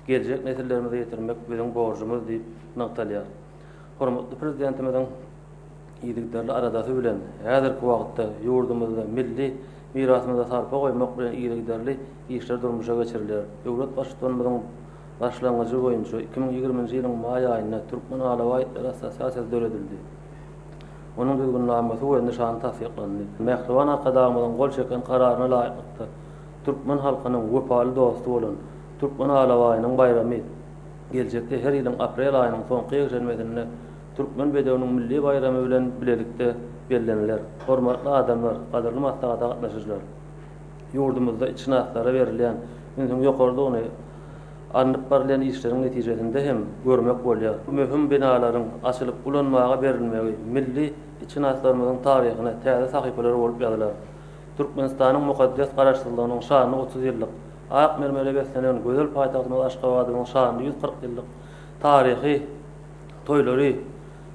geljek nesillerimize ýetirmek biziň borjumyz diýip noktalýar. Hormatly prezidentimiziň ýygydarly aradasy bilen häzirki wagtda ýurdumyzda milli mirasymyza sarpa goýmak bilen ýygydarly işler durmuşa geçirilýär. Döwlet başçylygymyzyň başlangyjy boýunça 2020-nji ýylyň may aýynda Türkmen Alaba Aýtları Assosiasiýasy döredildi. Onuň düzgünlämesi we nişany tasdiklandy. Mehriban arkadagymyzyň gol çeken kararyna laýykda Türkmen halkynyň wepaly dosty bolan Türkmen alabaýynyň bayramy geljekde her ýylyň aprel aýynyň soňky ýekşenmesinde Türkmen bedewiniň milli bayramy bilen bilelikde bellenler. Hormatly adamlar, gadyrly maslahatda gatnaşyjylar. Ýurdumyzda içinaslara berilýän ünsüň ýokarlygyny anyp barylýan işleriň netijesinde hem görmek bolýar. Bu möhüm binalaryň açylyp ulanmaga berilmegi milli içinaslarymyzyň taryhyna täze sahypalar bolup ýazylar. Türkmenistanyň mukaddes garaşdyrlygynyň şany 30 ýyllyk, Ak mermere beslenen gözel paýtagtyň Aşgabatyň şany 140 ýyllyk taryhy toýlary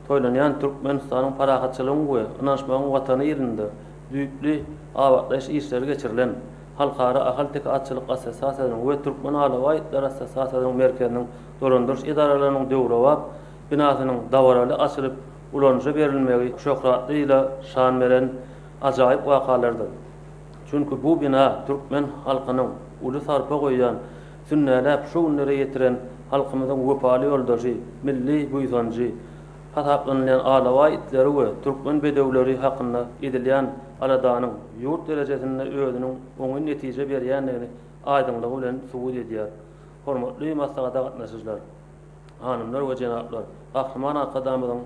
toýlanýan Türkmenistanyň parahatçylygyň we ynançmagyň watany ýerinde düýpli awatlaş işleri geçirilen Halkara Ahaltek Atçylyk Assosiasiýasynyň we Türkmen Alaba Aýtları Assosiasiýasynyň merkeziniň dolandyrys idaralarynyň döwrewap binasynyň dawaraly açylyp ulanjy berilmegi şöhratly ýa şan beren ajaýyp wakalardyr. Çünki bu bina Türkmen halkynyň uly sarpa goýan, sünnäläp şu günlere ýetiren halkymyzyň wepaly ýoldaşy, milli buýsanjy, hasaplanýan Alaba Aýtları we Türkmen bedewleri hakynda edilýän aladanyň ýurt derejesinde özüniň oňy netije berýändigini aýdynlygy bilen subut edýär. Hormatly maslahatda gatnaşyjylar, hanymlar we jenaplar, gahryman arkadamyzyň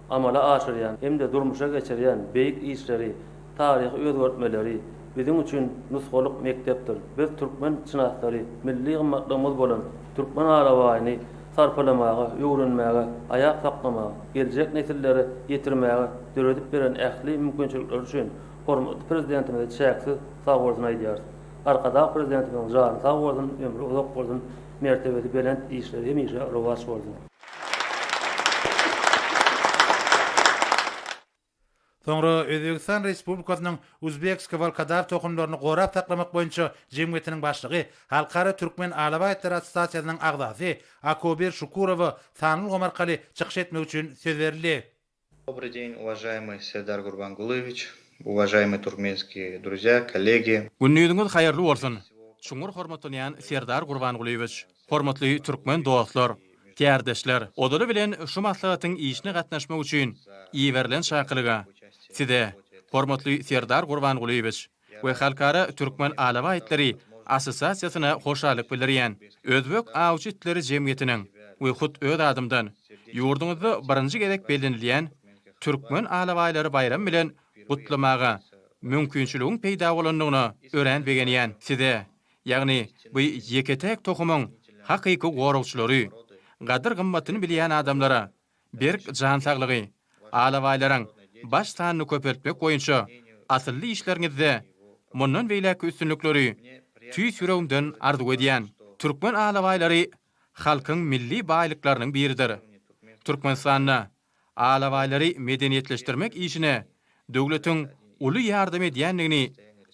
amala aşyrýan hem de durmuşa geçirýän beýik işleri, taryhy özgertmeleri bizim üçin nusgalyk mektepdir. Biz türkmen çynaslary, milli gymmatlygymyz bolan türkmen alabaýyny sarpalamaga, öwrenmäge, aýak saklamaga, geljek nesilleri ýetirmäge döredip beren ähli mümkinçilikler üçin hormatly prezidentimize çäksiz sag bolsun aýdýar. Arkada prezidentimiň jany sag bolsun, ömrü uzak bolsun, mertebeli belent işleri hemişe rowaç bolsun. Soňra Özbekistan Respublikasynyň Uzbekska Volkadar tokunlaryny gorap saklamak boýunça jemgyýetiniň başlygy Halkara Türkmen Alaba Aýtları Assosiasiýasynyň agdaty Akobir Şukurow sanly gomarkaly çykyş etmek üçin söz berildi. Добрый день, уважаемый Сердар Гурбангулович, уважаемые туркменские друзья, коллеги. Günüňiz haýyrly bolsun. Şuňur hormatlanýan Serdar Gurbangulyewич, hormatly türkmen dostlar, tiyardeşler, odaly bilen şu maslahatyň işine gatnaşmak üçin iýerilen şakylyga size hormatly Serdar Gurbangulyewich we Halkara Türkmen Alaba Aýtları Assosiasiýasyna hoşalyk bildirýän Özbek awçytları jemgyýetiniň we hut öz adamdan ýurdumyzda birinji gerek bellenilýän Türkmen alabaýlary bayram bilen gutlamaga mümkinçiligiň peýda bolandygyny öğrenbegenýän size, ýagny bu ýeketek tohumyň hakyky gorugçylary, gadyr gymmatyny bilýän adamlara berk jan saglygy, alawaýlaryň baş sanyny köpertmek boýunça asylly işleriňizde mundan beýleki üstünlikleri tüý süregimden arzu edýän türkmen alawaýlary halkyň milli baýlyklarynyň biridir. Türkmenistanyna alawaýlary medeniýetleşdirmek işine döwletiň uly ýardym edýänligini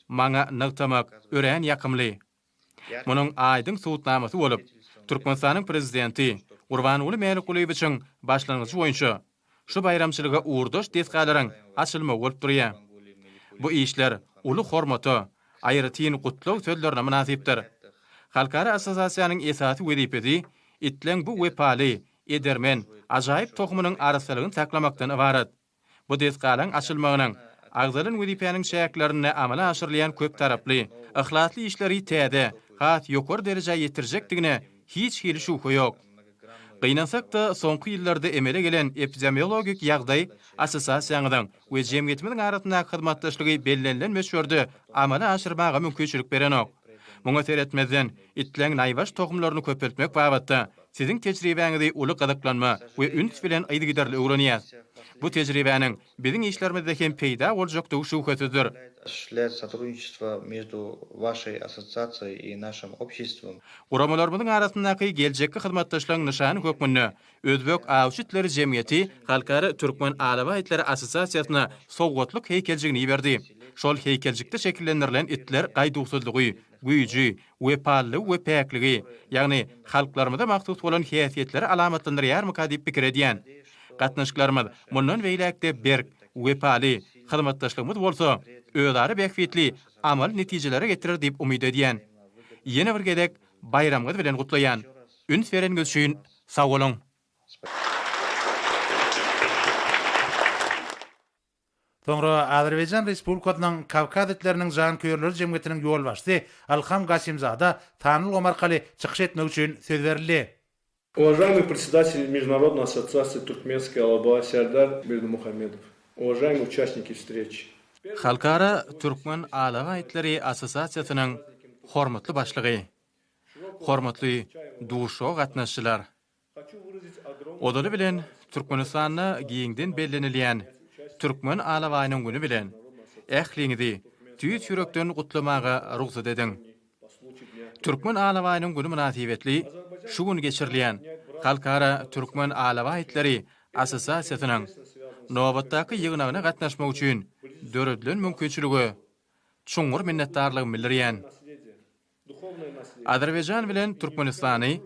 maňa nyktamak ören ýakymly. Munyň aýdyň suwutnamasy bolup, Türkmenistanyň prezidenti Gurbanuly Mälikulewic'iň başlangyjy boýunça şu bayramçylyga uğurdoş desgalaryň açylmagy bolup durýar. Bu işler uly hormaty, aýratyn gutlaw sözlerine münasipdir. Halkara Assosiasiýanyň esasy wezipesi itlen bu wepaly, edermen, ajaýyp tohumynyň arasylygyny saklamakdan ibarat. Bu desgalaryň açylmagynyň agzalyn wezipeýanyň şäherlerini amala aşyrylýan köp taraply, ihlasly işleri täze, hat ýokary derejä ýetirjekdigine hiç hili şüphe ýok. Gynansak da soňky ýyllarda emele gelen epidemiologik ýagdaý assosiasiýanyň we jemgyýetimiň arasyndaky hyzmatdaşlygy bellenlen meşhurdy amala aşyrmaga mümkinçilik berenok. Muňa seretmezden itleň naýbaş tohumlaryny köpertmek babatda siziň tejribeňizi uly gadaklanma we üns bilen aýdy giderli öwrenýäs. Bu tejribäniň biziň işlerimizde hem peýda boljakdygy şüphesizdir. Осуществляет сотрудничество между вашей ассоциацией и нашим обществом. Uramalarymyzyň arasyndaky geljekki hyzmatdaşlygyň nişany hökmünde Özbek Awşitleri Jemgyýeti Halkara Türkmen Alawaýtlary Assosiasiýasyna sowgatlyk heýkeljigini berdi. Şol heýkeljikde şekillendirilen itler gaýdugsyzlygy, güýji, wepaly we päkligi, ýagny halklarymyzda maksus bolan häsiýetleri alamatlandyrýarmyka diýip pikir edýän. Gatnaşyklarymyz mundan beýlekde berk, wepaly hyzmatdaşlygymyz bolsa, özleri bekfitli amal netijelere getirir diýip umyt edýän. Ýene bir gedek bayramyňyz bilen gutlaýan. Üns berengiz üçin sag bolun. Soňra Azerbaýjan Respublikasynyň Kavkaz etleriniň janköýerleri jemgyýetiniň ýolbaşçy Alham Gasimzada Tanıl Omarkaly çykyş etmek üçin söz berildi. Уважаемый председатель Международной ассоциации Туркменский Алабай Сердар Бердымухамедов, уважаемые участники встречи. Halkara Türkmen Alawaýtlary Assosiasiýasynyň hormatly başlygy, hormatly duşo gatnaşçylar. Odaly bilen Türkmenistanyna giýiňden bellenilýän Türkmen Alawaýynyň güni bilen ähliňizi tüý sürekden gutlamaga ruhsat ediň. Türkmen Alawaýynyň güni münasibetli şu gün geçirilýän Halkara Türkmen Alawaýtlary Assosiasiýasynyň nobatdaky ýygynagyna gatnaşmak üçin döredilen mümkinçiligi çuňur minnetdarlygy bildirýän. Azerbaýjan bilen Türkmenistany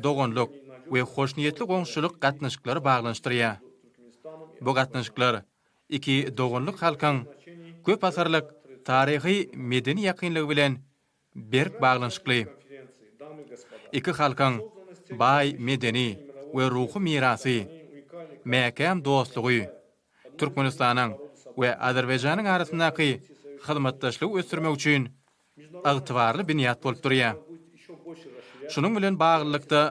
dogonluk we hoşniýetli goňşuluk gatnaşyklary baglanşdyrýar. Bu gatnaşyklar iki dogonluk halkyň köp asarlyk taryhy medeni ýakynlygy bilen berk baglanşykly. İki halkyň bay medeni we ruhy mirasy, mäkem dostlugy Türkmenistanyň we Azerbaýjanyň arasyndaky hyzmatdaşlygy ösdürmek üçin agtybarly binýat bolup durýar. Şunuň bilen baglykda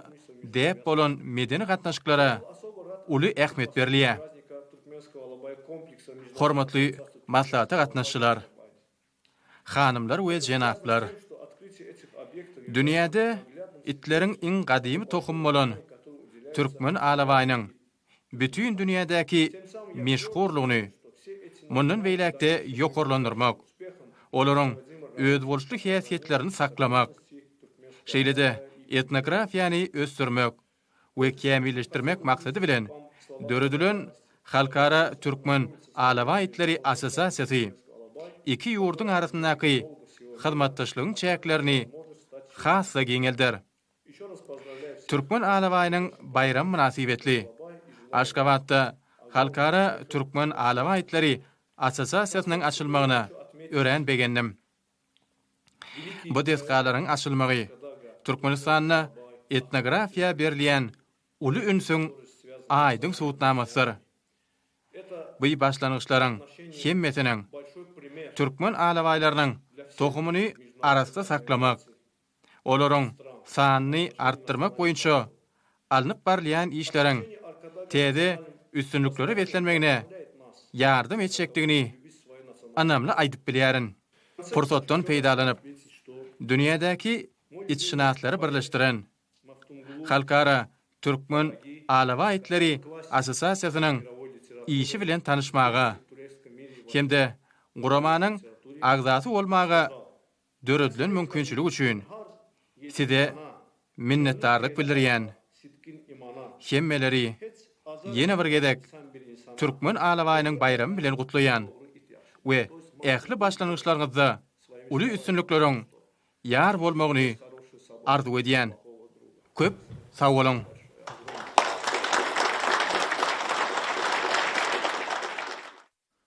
dep bolan medeni gatnaşyklara uly ähmiýet berilýär. Hormatly maslahat gatnaşçylar, hanymlar we jenaplar, dünýäde itleriň iň gadymy tohum bolan Türkmen alawaýynyň bütün dünýädäki meşhurlygyny mundan beýlekde ýokarlandyrmak, olaryň öz boluşly häsiýetlerini saklamak, şeýlede etnografiýany ösdürmek we kämilleşdirmek maksady bilen döredilen Halkara Türkmen Alawaýtlary Assosiasiýasy iki ýurduň arasyndaky hyzmatdaşlygyň çäklerini hassa giňeldir. Türkmen Alawaýynyň bayram münasibetli Aşgabatda Halkara Türkmen Alawaýtlary Assosiasiýasynyň açylmagyna ören begendim. Bu desgalaryň açylmagy Türkmenistanyna etnografiýa berilýän uly ünsüň aýdyň suwutnamasydyr. Bu başlangyçlaryň hemmetiniň Türkmen alawaýlarynyň tohumyny arasynda saklamak, olaryň sanyny artdyrmak boýunça alınıp barlayan işlerin täze üstünlükleri betlenmegine yardım etjekdigini anamly aýdyp bilýärin. Fursatdan peýdalanyp dünýädäki itşinatlary birleşdiren Halkara Türkmen Alawaýtlary Assosiasiýasynyň işi bilen tanışmaga hemde guramanyň agzasy bolmaga döredilen mümkinçilik üçin size minnetdarlyk bildirýän hemmeleri ýene bir gedek Türkmen alawaýynyň bayramy bilen gutlaýan we ähli başlanyşlaryňyzda uly üstünlikleriň ýar bolmagyny arzu edýän. Köp sag bolun.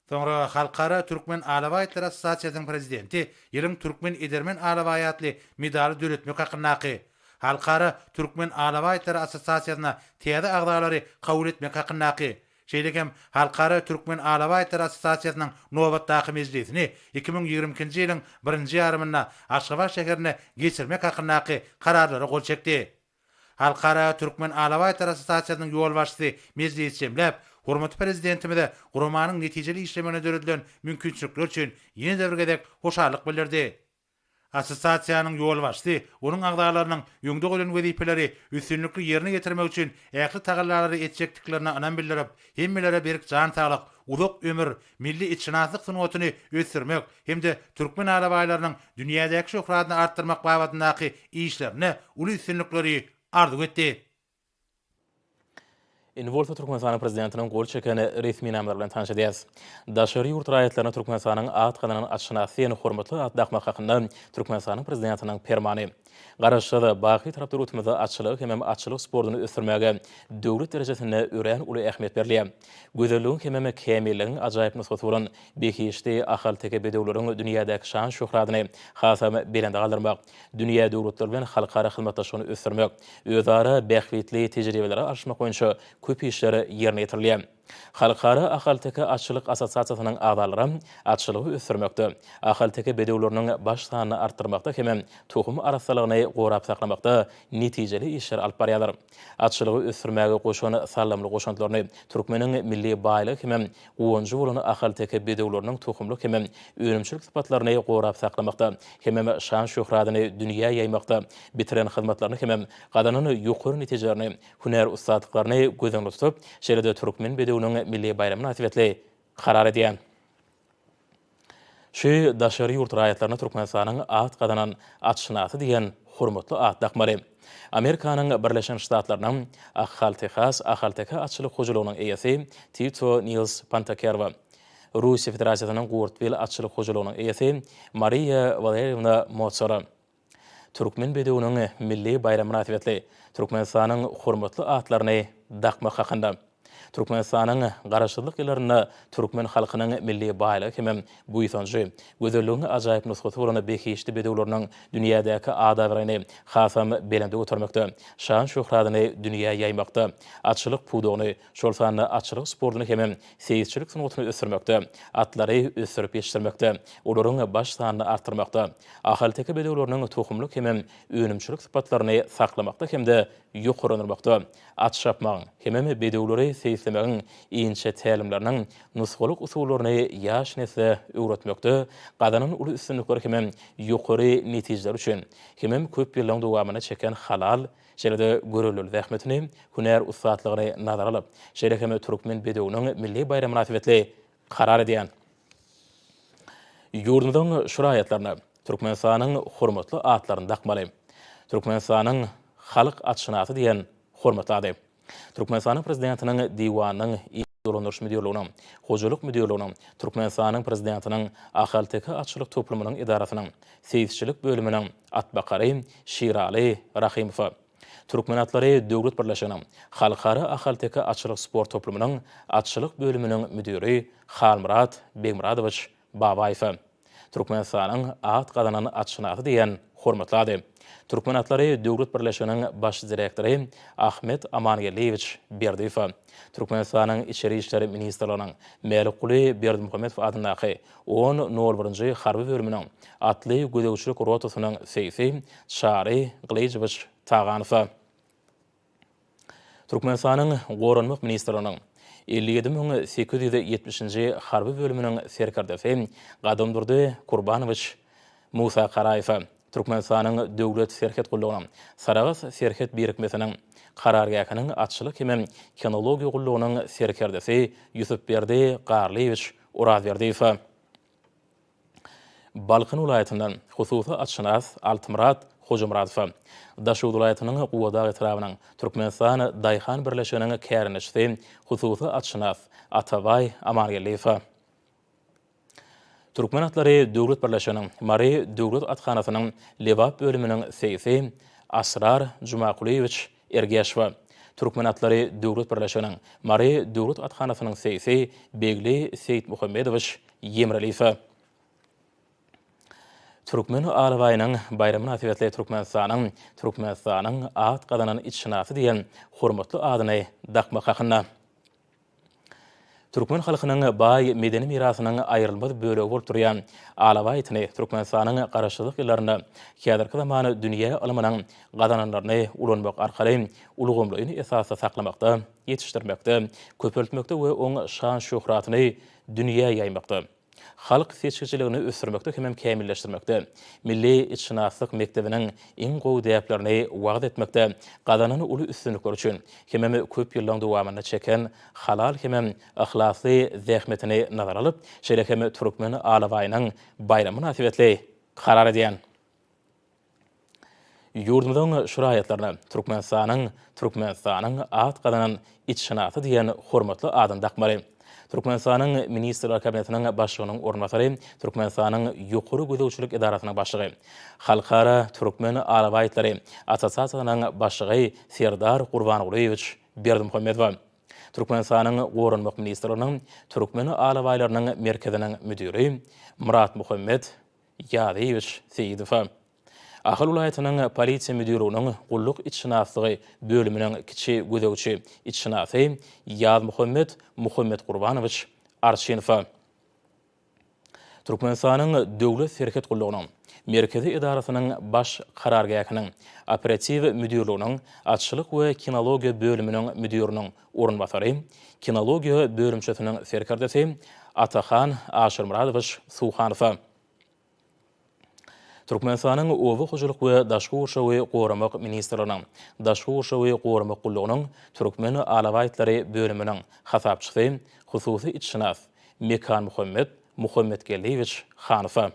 Sonra Halkara Türkmen Alawaýatlar Assosiasiýasynyň prezidenti ýylyň Türkmen Edermen Alawaýatly medali döretmek hakyndaky Halkara Türkmen Alawaýatlar Assosiasiýasyna täze agdalary kabul etmek hakyndaky şeýlekem Halkara Türkmen Alawaýatlar Assosiasiýasynyň nobatdaky mejlisini 2022-nji ýylyň 1-nji ýarymynda Aşgabat şäherine geçirmek hakyndaky kararlary gol çekdi. Halkara Türkmen Alawaýatlar Assosiasiýasynyň ýol başçysy mejlis şemläp Hormatly prezidentimize guramanyň netijeli işlemine döredilen mümkinçilikler üçin ýene bir gedek hoşarlyk bildirdi. Assosiasiýanyň ýol başçysy onuň agdalarynyň ýöňde bolan wezipeleri üstünlikli ýerine getirmek üçin ähli tagallary etjekdiklerine anam bildirip, hemmelere berik jan saglyk, uzak ömür, milli içinaslyk sunuwatyny ösürmek hemde Türkmen alawaýlarynyň dünýädäki şöhratyny artdyrmak babatyndaky işlerini, uly üstünlikleri arzu etdi. Involta Türkmenistan prezidentinin gol çekeni resmi namlar bilen tanış edýäs. Daşary ýurt raýatlaryna Türkmenistanyň at gananan atşynasyny hormatly atdakmak hakynda Türkmenistanyň prezidentiniň permany. Garaşda baky tarapdar ötmede atçylyk hem atçylyk sportuny ösürmäge döwlet derejesinde ören uly ähmiýet berilýär. Gözelligiň hem kämilligiň ajaýyp nusrat bolan bekiýişde ahal teke bedewleriň dünýädäki şan şöhratyny hasam belende galdyrmak, dünýä döwletleri bilen halkara hyzmatdaşlygyny ösürmek, özara bähwetli tejribeleri aşmak boýunça köp işleri ýerine ýetirilýär. Halkara ahal teke atçylyk assosiasiýasynyň agdalary atçylygy ösürmekde, ahal teke bedewleriniň baş sanyny artdyrmakda hem tohum arasalygyny gorap saklamakda netijeli işler alyp barýarlar. Atçylygy ösürmäge goşan sallamly goşantlaryny Türkmeniň milli baýlyk hem gonjy bolan ahal teke bedewleriniň tohumlyk hem önümçilik sypatlaryny gorap saklamakda hem şan şöhratyny dünýä ýaýmakda bitiren hyzmatlaryny hem gadanyny ýokary netijelerini, huner ustadyklaryny gözüňde tutup, şeýle Türkmen bedewleriň milli bayramyna atywetli karar edýän. Şu daşary ýurt raýatlaryna Türkmenistanyň at gadanan atşynasy diýen hormatly at dakmary. Amerikanyň Birleşen Ştatlarynyň Axalteka atçylyk hojalygynyň eýesi Tito Nils Pantakerwa, Russiýa Federasiýasynyň Gortwil atçylyk hojalygynyň eýesi Maria Valerievna Motsara, Türkmen bedewleriň milli bayramyna atywetli Türkmenistanyň hormatly atlaryny dakmak hakynda Türkmenistanyň garaşdyrlyk ýyllaryna Türkmen halkynyň milli baýlyk hem buýsanjy, gözelligiň ajaýyp nusraty bolan bekiýişli bedewleriniň dünýädäki adabyny hasam belende götürmekde, şan şöhratyny dünýä ýaýmakda, atçylyk pudugyny, şol sany atçylyk sportuny hem seyirçilik sunuwatyny ösürmekde, atlary ösürip ýetişdirmekde, olaryň baş sanyny artdyrmakda, ahal teke bedewleriniň tohumlyk hem önümçilik sypatlaryny saklamakda hemde ýokarandyrmakda, at şapmagyň hem bedewleri seyislemegiň iňçe tälimleriniň nusgalyk usullaryny ýaş nesle öwretmekde, gadanyň uly üstünlikleri hem ýokary netijeler üçin hem köp ýyllaryň dowamyna çeken halal şeýle görülür zähmetini, huner ustadlygyny nazara alyp, şeýle hem Türkmen bedewleriň milli bayramyna atywetli karar edýän. Ýurdumyň şu raýatlaryna Türkmenistanyň hormatly atlaryny dakmaly. Türkmenistanyň halk atşynasy diýen hormatly ady. Türkmenistanyň prezidentiniň diwanynyň dolandyryş müdürlüğüniň, hojalyk müdürlüğüniň, Türkmenistanyň prezidentiniň Axalteka atçylyk toplumynyň idarasynyň, seyisçilik bölüminiň atbakary Şiraly Rahimow, Türkmen atlary döwlet birleşiginiň, Halkara Axalteka atçylyk sport toplumynyň atçylyk bölüminiň müdiri Halmurat Begmuradowicz Babaýew, Türkmenistanyň at gadanan atşynasy diýen hormatly ady. Türkmen atlary döwlet birleşiginiň baş direktory Ahmet Amangeliewicz Berdiýew, Türkmenistanyň içeri işleri ministrliginiň Melikuly Berdimuhammedow adynaky 10-01-nji harby bölüminiň atly gödegçilik rotasynyň seýsi Şary Glyjewicz Taganow, Türkmenistanyň Goranlyk ministrliginiň 57.870-nji harby bölüminiň serkardasy Gadamdurdy Kurbanowyç Musa Karaýew, Türkmenistanyň döwlet serket gullugynyň Saragys serket birikmesiniň karargahynyň atçylyk hem kinologiýa gullugynyň serkerdesi Ýusupberdi Garlywich Urazberdiýew Balkın vilayetinin hususy atşynas Altymrat Hojumradow Daşuw vilayetynyň Guwada etrawynyň Türkmenistan Daýhan birleşiginiň kärinçisi hususy atşynas Atabay Amargeliýew Türkmen atlary döwlet birleşiginiň Mari döwlet atkanasynyň Lewap bölüminiň seýsi Asrar Jumaquliýewich Ergeşew Türkmen atlary döwlet birleşiginiň Mari döwlet atkanasynyň seýsi Begli Seyit Muhammedowich Yemreliýew Türkmen alawaýynyň bayram münasibetli Türkmenistanyň at gadanan içinasy diýen hormatly adyny dakmak hakynda. Türkmen halkynyň baý medeni mirasynyň aýrylmaz bölegi bolup durýan alawaýyny Türkmenistanyň garaşlyk ýyllaryna häzirki zamany dünýä alymynyň gadananlaryny ulanmak arkaly ulgamlygyny esasy saklamakda, ýetişdirmekde, köpeltmekde we oň şan şöhratyny dünýäge ýaýmakda. Halk seçkiçiligini ösürmekde hem kämilleşdirmekde, milli içinaslyk mektebiniň iň gowy däplerini wagt etmekde, gadanany uly üstünlikler üçin hem köp ýyllyň dowamyny çeken halal hem ahlasly zähmetini nazara alyp, şeýle hem Türkmen alawaýynyň bayram münasibetli karar edýän. Ýurdumyzyň şuraýatlaryna Türkmenistanyň at gadanan içinasy diýen hormatly adyn dakmary. Türkmenistanyň Ministrler Kabinetiniň başlygynyň ornatary, Türkmenistanyň ýokary gözegçilik idarasynyň başlygy, Halkara Türkmen alawaýtlary Assosiasiýasynyň başlygy Serdar Gurbangulyewich Berdimuhammedow, Türkmenistanyň Gorunmak ministrläriniň Türkmen alawaýlarynyň merkeziniň müdiri Murat Muhammed Ýazyewich Seýidow, Ahal vilayetynyň polisiýa müdiriniň gulluk içinaslygy bölüminiň kiçi gözegçi içinasy Ýaz Muhammed Gurbanowyç Arşinow Türkmenistanyň döwlet serket gullugynyň merkezi idarasynyň baş karargahynyň operativ müdirliginiň atçylyk we kinologiýa bölüminiň müdiriniň orunbasary, kinologiýa bölümçesiniň serkerdesi Atahan Aşyrmuradowyç Suhanow Türkmenistanyň owy hojuluk we daşky urşawy goramak ministrläriniň daşky urşawy goramak gullugynyň Türkmen alawaýtlary bölüminiň hasapçysy hususy içinas Mekan Muhammed Gelewich Hanow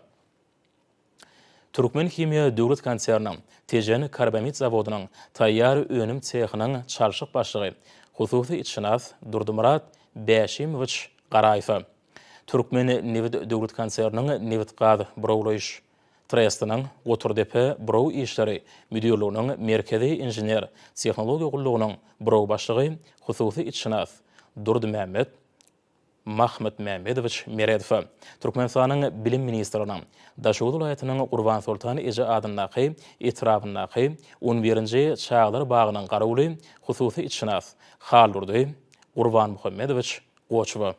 Türkmen Himiýa döwlet konserniň Tejen karbamid zawodynyň taýýar öňüm çehynyň çalşyk başlygy hususy içinas Durdymurat Bäşimowich Garaýew Türkmen Newit döwlet konserniň Newit gaz Browloýş Trestanyň Goturdepe Brow işleri müdirliginiň merkezi injener texnologiýa gullugynyň Brow başlygy hususy içinas Durdy Mahmud Mehmedowich Meredow Türkmenistanyň bilim ministrläriniň Daşuw vilayetynyň Gurban Sultan Eje adynyň etrawynyň 11-nji çağlar bagynyň garawly hususy içinas Haldurdy Gurban Muhammedowich Goçow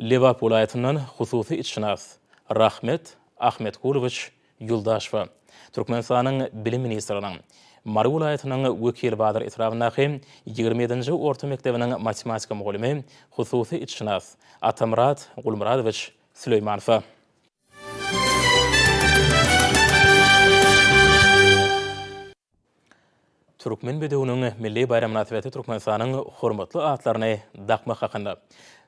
Lewap vilayetynyň hususy içinas Rahmet Ahmet Kulovich Yuldaşew Türkmenistanyň bilim ministrläriniň Mari vilayetynyň wekil Badyr etrawynyň 27-nji orta mektebiniň matematika mugalimi hususy içinas Atamrat Gulmuradowich Süleýmanow Türkmen bedewiniň milli bayram münasibeti Türkmenistanyň hormatly atlaryny dakmak hakynda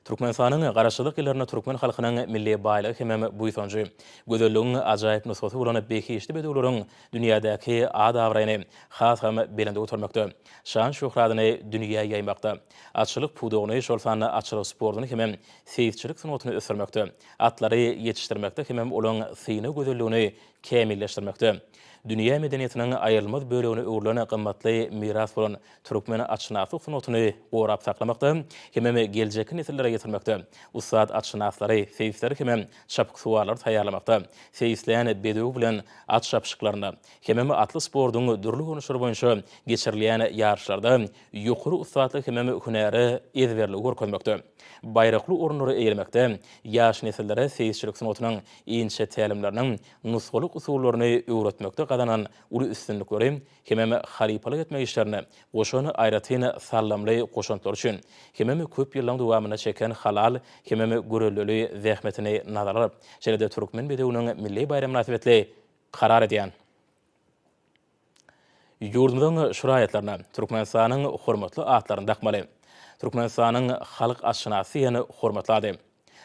Türkmenistanyň garaşlyk ýyllaryna Türkmen halkynyň milli baýlygy hem buýsanjy gözelligiň ajaýyp nusgaty bolan beýişli bedewleriň dünýädäki ad-awraýyny has hem belinde oturmakda. Şan şöhratyny dünýäge ýaýmakda. Atçylyk pudugyny, şolsany atçylyk sportyny hem seýitçilik sanatyny ösürmekde. Atlary ýetişdirmekde hem olaň syny gözelligini kämilleşdirmekde. Dünýä medeniýetiniň aýrylmaz bölegini öwrülen gymmatly miras bolan Türkmen atçynaslyk sanatyny gorap saklamakda hem geljeki nesillere getirmekde. Ustad atçynaslary, seýisler hem çapyk suwarlar taýýarlamakda. Seýisleýän bedew bilen at çapyşyklaryna hem atly sportyň dürli görnüşleri boýunça geçirilýän ýarşlarda ýokary ustadlyk hem hünäri ezberli görkezmekde. Baýrakly orunlary eýilmekde. Ýaş nesillere seýisçilik sanatynyň iňçe tälimleriniň nusgalyk usullaryny öwretmekde gadanan uly üstünlikleri hem halipalyk etmek işlerini goşany aýratyny sallamly goşantlar üçin hem köp ýyllyň dowamyna çeken halal hem görelli zähmetini nazara alyp, şeýle-de Türkmen bedewiniň milli bayram münasibetli karar edýän. Yurdumyzyň şuraýatlaryna Türkmenistanyň hormatly atlaryny dakmaly. Türkmenistanyň halyk aşnasy ýene hormatlady.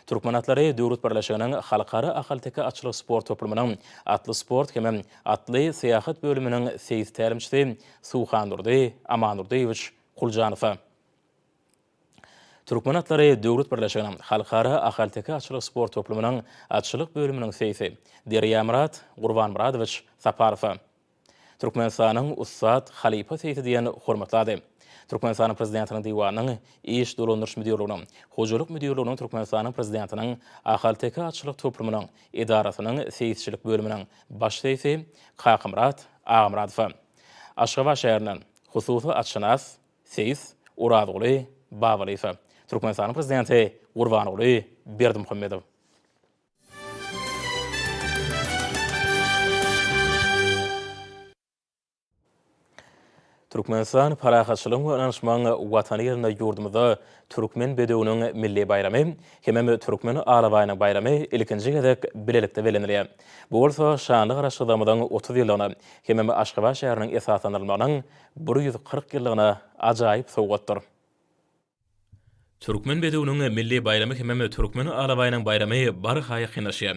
Türkmen atlary döwlet birleşiginiň halkara ahalteka açlyk sport toplumynyň atly sport hem atly syýahat bölüminiň seyis tälimçisi Suhan Durdy Amanurdyewich Kuljanow. Türkmen atlary döwlet birleşiginiň halkara ahalteka açlyk sport toplumynyň açlyk bölüminiň seyisi Derya Murat Gurbanmuradowich Saparow. Türkmenistanyň Ustad Halipa seyisi diýen hormatlady. Türkmenistanyň prezidentiniň diwanynyň iş dolandyrış müdürlüğiniň, hojalyk müdürlüğiniň Türkmenistanyň prezidentiniň ahalteka açlyk toplumynyň idarasynyň seyisçilik bölüminiň baş seyisi Kakymrat Agmradow. Aşgabat şäherinden hususy atşynas seyis Uradgoly Babalyw. Türkmenistanyň prezidenti Gurbanguly Berdimuhammedow. Türkmenistan parahatçylygyň we anşmagyň watany ýerine ýurdumyzda Türkmen bedewiniň milli bayramy hem Türkmen alabaýynyň bayramy ilkinji gezek bilelikde belenilýär. Bu bolsa şanly garaşdyrmydan 30 ýylyna hem Aşgabat şäheriniň esaslandyrylmagynyň 140 ýyllygyna ajaýyp sowgatdyr. Türkmen bedewiniň milli bayramy hem Türkmen alabaýynyň bayramy bar haýy hynaşy.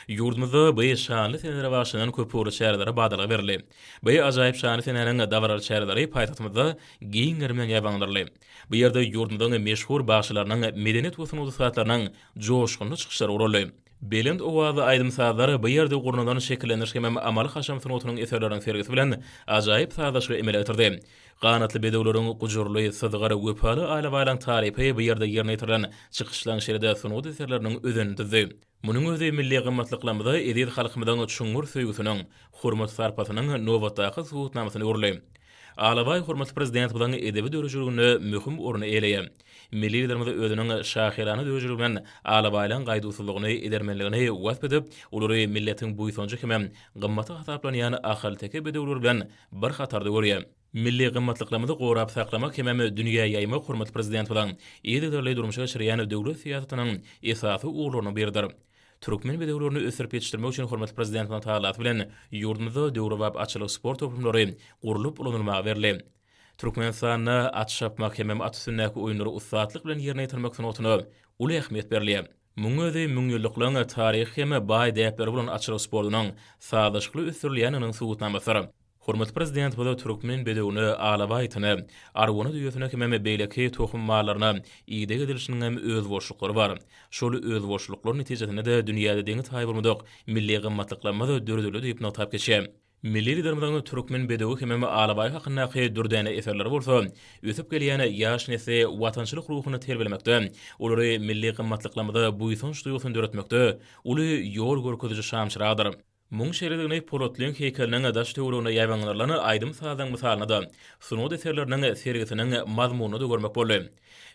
Ýurdumyzda bu şanly senere başlanan köpüri şäherlere badalyk berildi. Bu ajaýyp şanly seneleriň dawarar şäherleri paýtagtymyzda giň germen ýabanlyrly. Bu ýerde ýurdumyzyň meşhur bagşylarynyň medeniýet we sunusatlarynyň joşgunly çykyşlary uruldy. Belend owazy aýdym sazlary bu ýerde gurnadan şekilleniş hem amaly haşam sunutynyň eserleriň sergisi bilen ajaýyp sazaşy emel etirdi. Ganatly bedewleriň gujurly, sızgary wepaly alabaýlaň taryhy bu ýerde ýerine ýetirilen çykyşlaryň şeride sunud eserleriniň özündizi. Munyň özi milli gymmatlyklymyzda edil halkymyzyň çuňur söýgüsiniň, hormat sarpatynyň nowatdaky suwutnamasyny urly. Alabay hormatly prezident bilen edebi döwrüjülüğüne möhüm orny eýleýär. Milli liderimiz özüniň şahyrany döwrüjülügi bilen alabaýlaň gaýdusuzlygyny edermenligini wasp edip, olary milletiň buýsonjy hem gymmaty hasaplanýan ahalteke bedewler bilen bir hatarda görýär. Milli gymmatlyklarymyzy gorap saklamak hem dünýä ýaymak hormatly prezident bilen ededirli durmuşa geçirýän döwlet siýasatynyň esasy uğurlaryny berdir. Türkmen bedewlerini ösürip yetiştirmek üçin hormatly prezidentiň taýlaty bilen ýurdumyzda döwrewap açlyk sport toplumlary gurulyp ulanylmagy berildi. Türkmenistanyň atşapmak hem at sünnäki oýunlary ustadlyk bilen ýerine ýetirmek sunutyna uly ähmiýet berilýär. Muňa özi müňýyllyklaryň taryhy hem baý däpleri bilen açlyk sportunyň sazyşly üstünlüğiniň suwutnamasy. Hormatly prezident bu Türkmen bedewini alabaýyny, arwany düýesine hem beýleki tohum mallaryna ýygy edilişiniň hem öz boşluklary bar. Şol öz boşluklary netijesinde de dünýäde deňi taýbulmadyk milli gymmatlyklary dördüli diýip notap geçýär. Milli liderimiň Türkmen bedewi hem alabaýy hakyndaky dürdäne eserleri bolsa, ösüp gelýän ýaş nesli watançylyk ruhuny terbilemekde, olary milli gymmatlyklary buýsonç duýgusyny döretmekde, uly ýol görkeziji şamşyradyr. Muň şeýledigini Polatlyň heýkeliniň daş töwrüne ýaýbanlarlaryny aýdym sazaň misalyna da sunud eserleriniň sergisiniň mazmunyny da görmek boldy.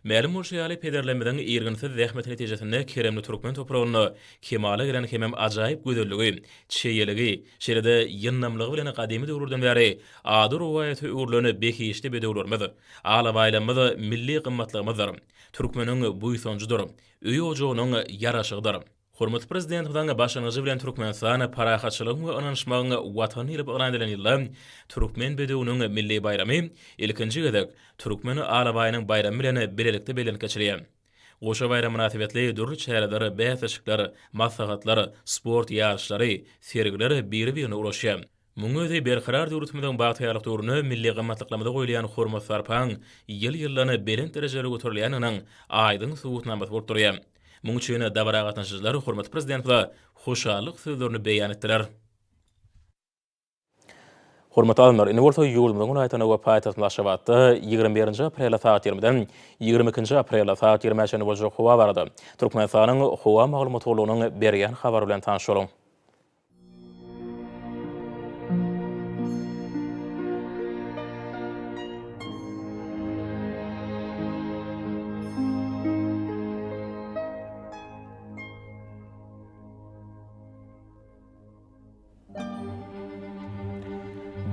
Mälim bolşaýaly pederlenmeden ýerginsiz zähmet netijesinde keremli Türkmen topragyny kemale gelen hem ajaýyp gözelligi, çeýeligi, şeýlede ýynnamlygy bilen gadymy döwürden bäri ady rowayaty urlany bekiýişde bedewlermiz. Alabaýlarymyz milli gymmatlygymyzdyr. Türkmeniň buýsonjydyr. Öýe ojagynyň ýaraşygydyr. Hormatly prezident bilen başlanyjy bilen Türkmenistan parahatçylygyň we anşmagyň watany ile baglandylan ýyllar Türkmen bedewiniň milli bayramy ilkinji gezek Türkmen alabaýynyň bayramy bilen bilelikde belenip geçirýär. Goşa bayram münasibetli dürli şäherler, bäýatçyklar, maslahatlar, sport ýarşlary, sergileri biri-birine ulaşýar. Muňa özi berqarar döwletimiziň bagtyalyk döwrüne milli gymmatlyklymyza goýulan hormat sarpaň ýyl-ýyllany belent derejede göterilýäniň aýdyn suwutnamasy bolup durýar. Muň üçin dabara gatnaşyjylar hormatly prezident bilen hoşallyk sözlerini beýan etdiler. Hormatly alymlar, indi bolsa ýurdumyň aýtany we paýtagtyň Aşgabatda 21 aprel saat 20-den 22 aprel saat 20-ne boljak howa barady. Türkmenistanyň howa maglumatçylygynyň berýän habary bilen tanışalyň.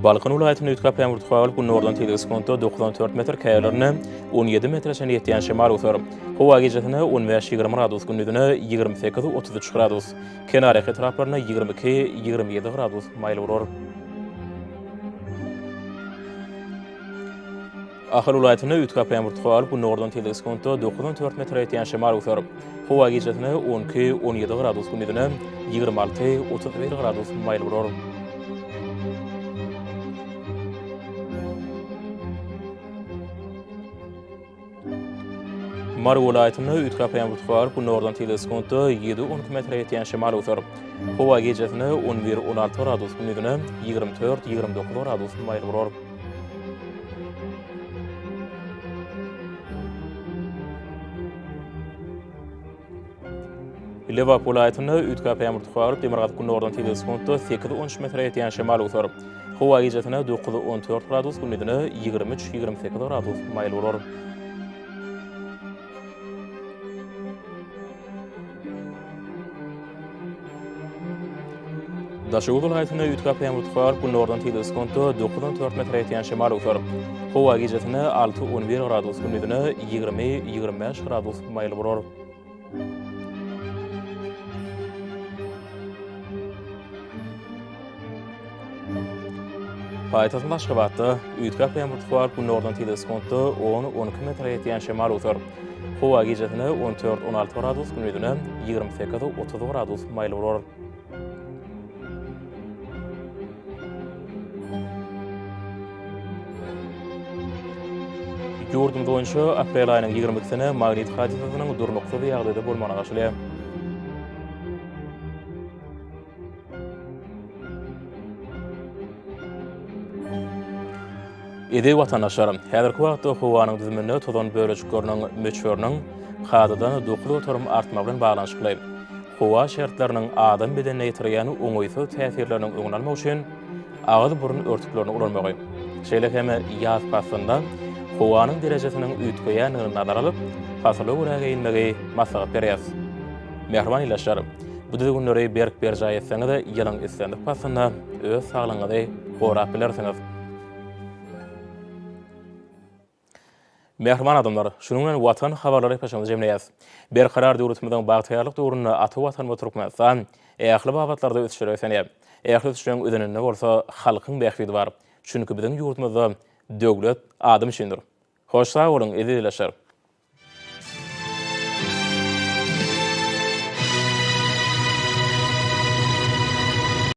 Balkan vilayetinde ütkap yağmur tuğalıp bu nordan teliğiz konto 94 metr kayalarını 17 metreşen yetiyen şemal utar. Hova gecetine 15-20 gradus gündüzüne 28-33 gradus. Kenar etraflarına 22-27 gradus mayıl vurur. Ahal vilayetinde ütkap yağmur tuğalıp bu nordan teliğiz konto 94 metr yetiyen şemal utar. Hova gecetine 12-17 gradus gündüzüne 26-31 gradus mayıl vurur. Mar vilayetinde ütkap yağmur tuğalıp bu nordan teliğiz konto 7-12 metre yetiyen şemal utar. Hova gecetine 11-16 gradus gündüzüne 24-29 gradus mayıl vurur. Liverpool vilayetinde ütkap yağmur tuğalıp demirgat bu nordan teliğiz konto 8-13 metre yetiyen şemal utar. Hova gecetine 9-14 gradus gündüzüne 23-28 gradus mayıl vurur. Daşoğlu vilayetinde ütkap yağmur tuğalıp bu nordan teliğiz konto 9-14 metre yetiyen şemal utar. Hova gecetine 6-11 gradus gündüzüne 20-25 gradus mayıl vurur. Payitahtın Aşgabatda ütkap yağmur tuğalıp bu nordan teliğiz konto 10-12 metre yetiyen şemal utar. Hova gecetine 14-16 gradus gündüzüne 28-30 gradus mayıl vurur. Yurdum boyunca aprel ayının 22-sine magnit hadisasının durnuqsuz ýagdaýda bolmana gaşylýar. Edi watandaşlarym, häzirki wagtda howanyň düzüminde tozan bölejikleriniň möçörüniň hadadan dokulu oturum artma bilen baglanyşykly. Howa şertleriniň adam bedenine ýetirýän oňaýsy täsirleriniň öňüne almak üçin ağız burun örtüklerini ulanmagy. Şeýle heme ýaz passynda howanyň derejesiniň üýtgeýänligini nazar alyp, hasyly guraga inmegi maslahat berýär. Mehriban ilaçlar, bu düzgünleri berk berjaý etseňiz-de ýylyň islendik passynda öz saglygyňyzy gorap bilersiňiz. Mehriban adamlar, şunun bilen watan habarlary peşinde jemleýäs. Berkarar döwletimiziň bagtyrlyk döwründe aty watan we Türkmenistan ähli babatlarda ötüşýär. Ähli ötüşýän ödeninde bolsa halkyň bähbidi bar. Çünki biziň ýurdumyzda döwlet adam üçindir. Hoş sag bolun, edileşer.